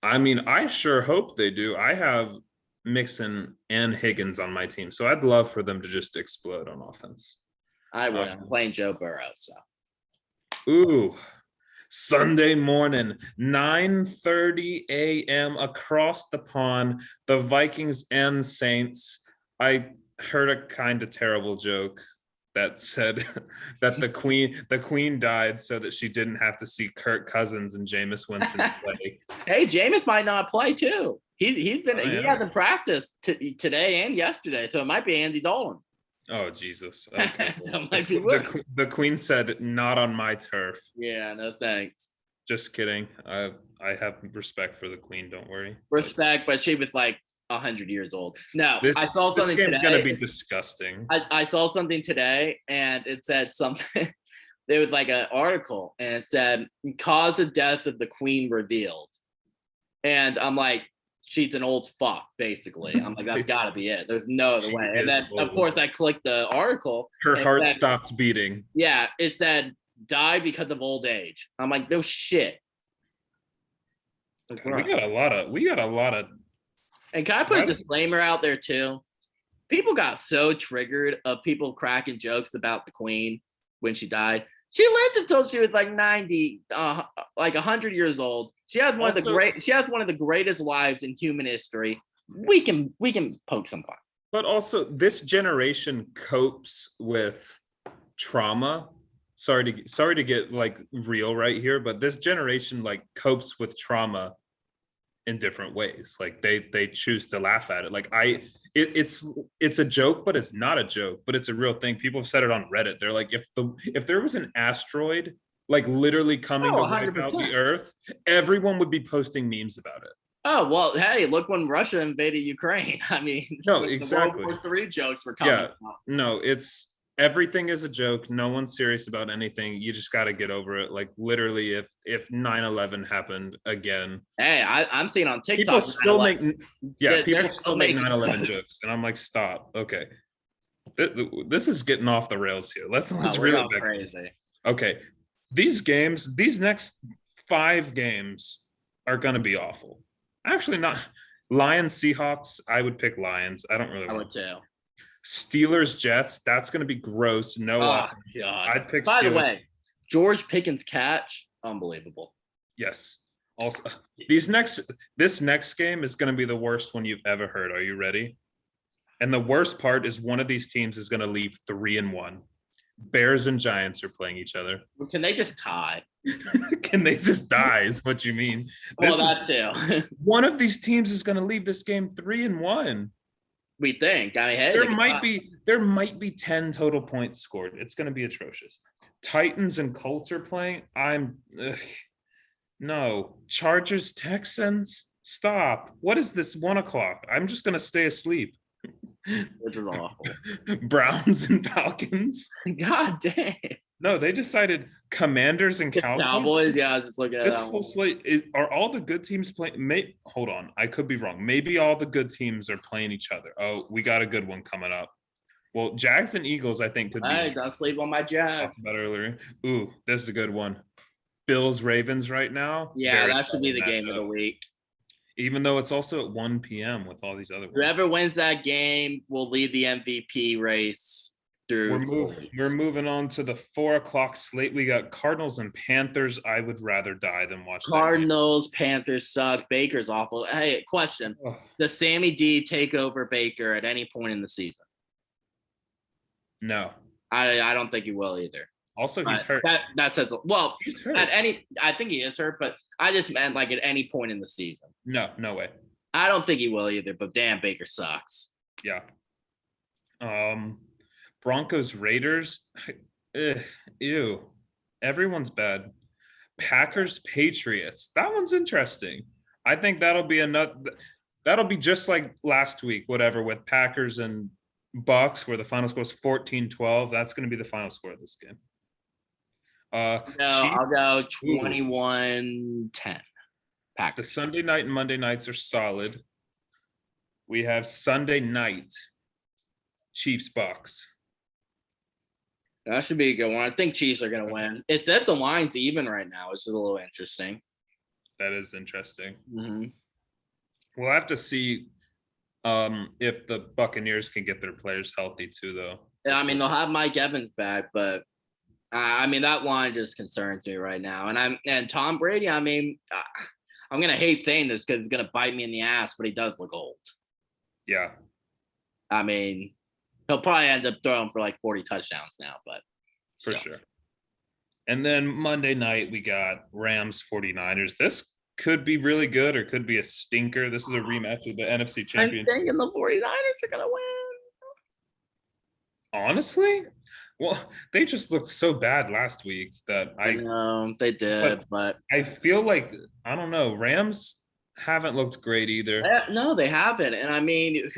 I mean, I sure hope they do. I have Mixon and Higgins on my team, so I'd love for them to just explode on offense. I would. I'm playing Joe Burrow, so. Ooh. Sunday morning, 9:30 a.m. across the pond, the Vikings and Saints. I heard a kind of terrible joke that said that the queen died so that she didn't have to see Kirk Cousins and Jameis Winston play. Hey, Jameis might not play too. He hasn't practiced today and yesterday, so it might be Andy Dolan. Oh, Jesus. Okay. So it might be the queen said, not on my turf. Yeah, no thanks. Just kidding. I have respect for the queen. Don't worry. Respect, but she was like 100 years old. No, I saw something today. This game's going to be disgusting. I saw something today, and it said something. There was like an article, and it said, cause of death of the queen revealed. And I'm like, she's an old fuck, basically. I'm like, that's got to be it. There's no other way. And then, of course, I clicked the article. Her heart stopped beating. Yeah, it said, die because of old age. I'm like, no shit. We got a lot of. And can I put a disclaimer out there, too? people got so triggered of people cracking jokes about the Queen when she died. She lived until she was like 90, like 100 years old. She has one of the greatest lives in human history. We can poke some fun. But also, this generation copes with trauma. Sorry to get like real right here, but this generation like copes with trauma in different ways. Like they choose to laugh at it. Like it's a joke, but it's not a joke, but it's a real thing. People have said it on Reddit. They're like, if there was an asteroid like literally coming to wipe out the Earth, everyone would be posting memes about it. Oh, well, hey, look when Russia invaded Ukraine. I mean, no, exactly. The World War III jokes were coming out. No, everything is a joke. No one's serious about anything. You just got to get over it. Like literally, if 9/11 happened again, hey, I'm seeing on TikTok people still make 9/11 jokes, and I'm like, stop. Okay, this is getting off the rails here. Let's reel it back. Crazy. Okay, these next 5 games are going to be awful. Actually, not Lions, Seahawks. I would pick Lions. I don't really. I would too. Steelers, Jets. That's going to be gross. No offense. God. I'd pick. By the way, George Pickens' catch, unbelievable. Yes. Also, this next game is going to be the worst one you've ever heard. Are you ready? And the worst part is one of these teams is going to leave 3-1. Bears and Giants are playing each other. Can they just tie? Can they just die is what you mean. That too. One of these teams is going to leave this game 3-1. We think. I mean, hey, there might be 10 total points scored. It's going to be atrocious. Titans and Colts are playing. No. Chargers, Texans. Stop. What is this 1:00? I'm just going to stay asleep. Which is awful. Browns and Falcons. God damn. No, they decided Commanders and Cowboys. Cowboys, yeah, I was just looking at this whole slate. Are all the good teams playing? Hold on, I could be wrong. Maybe all the good teams are playing each other. Oh, we got a good one coming up. Well, Jags and Eagles, I think could be. Hey, don't sleep on my Jags. Talked about earlier. Ooh, this is a good one. Bills Ravens right now. Yeah, that should be the game of the week. Even though it's also at 1 p.m. with all these other. Whoever wins that game will lead the MVP race. We're moving on to the 4:00 slate. We got Cardinals and Panthers. I would rather die than watch Cardinals. Panthers suck. Baker's awful. Hey, question: does Sammy D take over Baker at any point in the season? No, I don't think he will either. Also, he's hurt. That says well. He's hurt. I think he is hurt, but I just meant like at any point in the season. No way. I don't think he will either. But damn, Baker sucks. Yeah. Broncos, Raiders. Ew. Everyone's bad. Packers, Patriots. That one's interesting. I think that'll be just like last week, whatever, with Packers and Bucks, where the final score is 14-12. That's going to be the final score of this game. No, I'll go 21-10. Packers. The Sunday night and Monday nights are solid. We have Sunday night, Chiefs, Bucks. That should be a good one. I think Chiefs are going to win. It's at the line's even right now, which is a little interesting. That is interesting. Mm-hmm. We'll have to see if the Buccaneers can get their players healthy too, though. Yeah, I mean, they'll have Mike Evans back, but I mean, that line just concerns me right now. And Tom Brady, I mean, I'm going to hate saying this because it's going to bite me in the ass, but he does look old. Yeah. I mean, he'll probably end up throwing for like 40 touchdowns now, but for sure. And then Monday night, we got Rams 49ers. This could be really good or could be a stinker. This is a rematch of the NFC Championship. I'm thinking the 49ers are going to win. Honestly? Well, they just looked so bad last week that I know they did, but I feel like, I don't know, Rams haven't looked great either. No, they haven't. And I mean,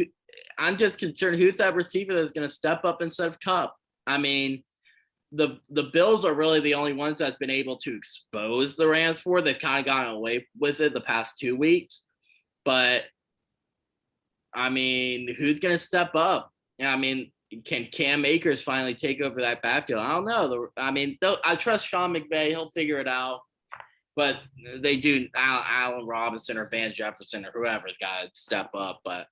I'm just concerned who's that receiver that's going to step up instead of Kupp. I mean, the Bills are really the only ones that's been able to expose the Rams for. They've kind of gotten away with it the past 2 weeks. But, I mean, who's going to step up? I mean, can Cam Akers finally take over that backfield? I don't know. I trust Sean McVay. He'll figure it out. But they do Allen Robinson or Van Jefferson or whoever's got to step up. But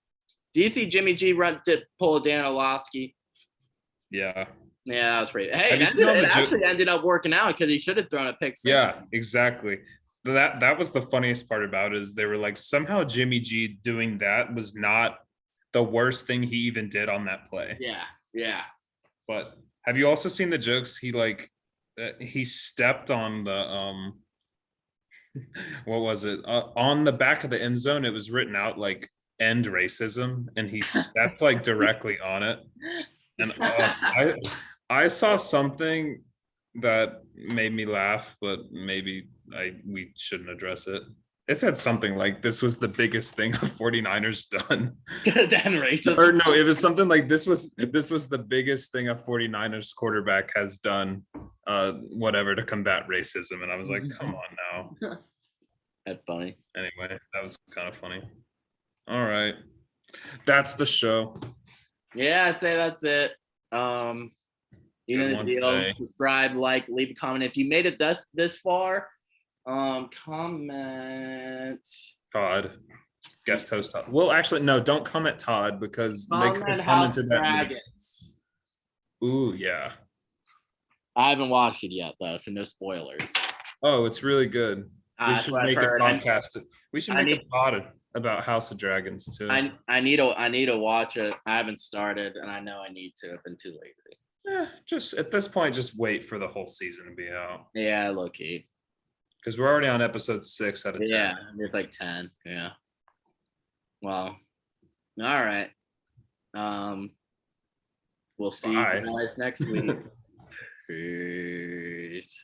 Do you see Jimmy G run to pull a Dan Orlovsky? Yeah. Yeah, that was pretty. Hey, Have it, you seen all ended, the it actually ended up working out because he should have thrown a pick six. Yeah, exactly. That was the funniest part about it, is they were like, somehow Jimmy G doing that was not the worst thing he even did on that play. Yeah. But have you also seen the jokes? He stepped on the what was it? On the back of the end zone, it was written out like "end racism," and he stepped like directly on it. And I saw something that made me laugh, but maybe we shouldn't address it. It said something like, "This was the biggest thing a 49ers done." Dan racism. Or no, it was something like, this was the biggest thing a 49ers quarterback has done, whatever, to combat racism. And I was like, come on now. That's funny. Anyway, that was kind of funny. All right. That's the show. Yeah, I say that's it. You know the deal. Today. Subscribe, like, leave a comment. If you made it this far, comment. Todd. Guest host Todd. Well, actually, no, don't comment Todd, because they could have House commented that. Dragons. Ooh, yeah. I haven't watched it yet though, so no spoilers. Oh, it's really good. We should make a podcast. We should make a pod about House of Dragons too. I need to watch it. I haven't started, and I know I need to. I've been too lazy. Just at this point, just wait for the whole season to be out. Yeah, low key. Because we're already on episode 6 out of 10. Yeah, it's like 10. Yeah. Well, all right. We'll see you guys next week. Peace.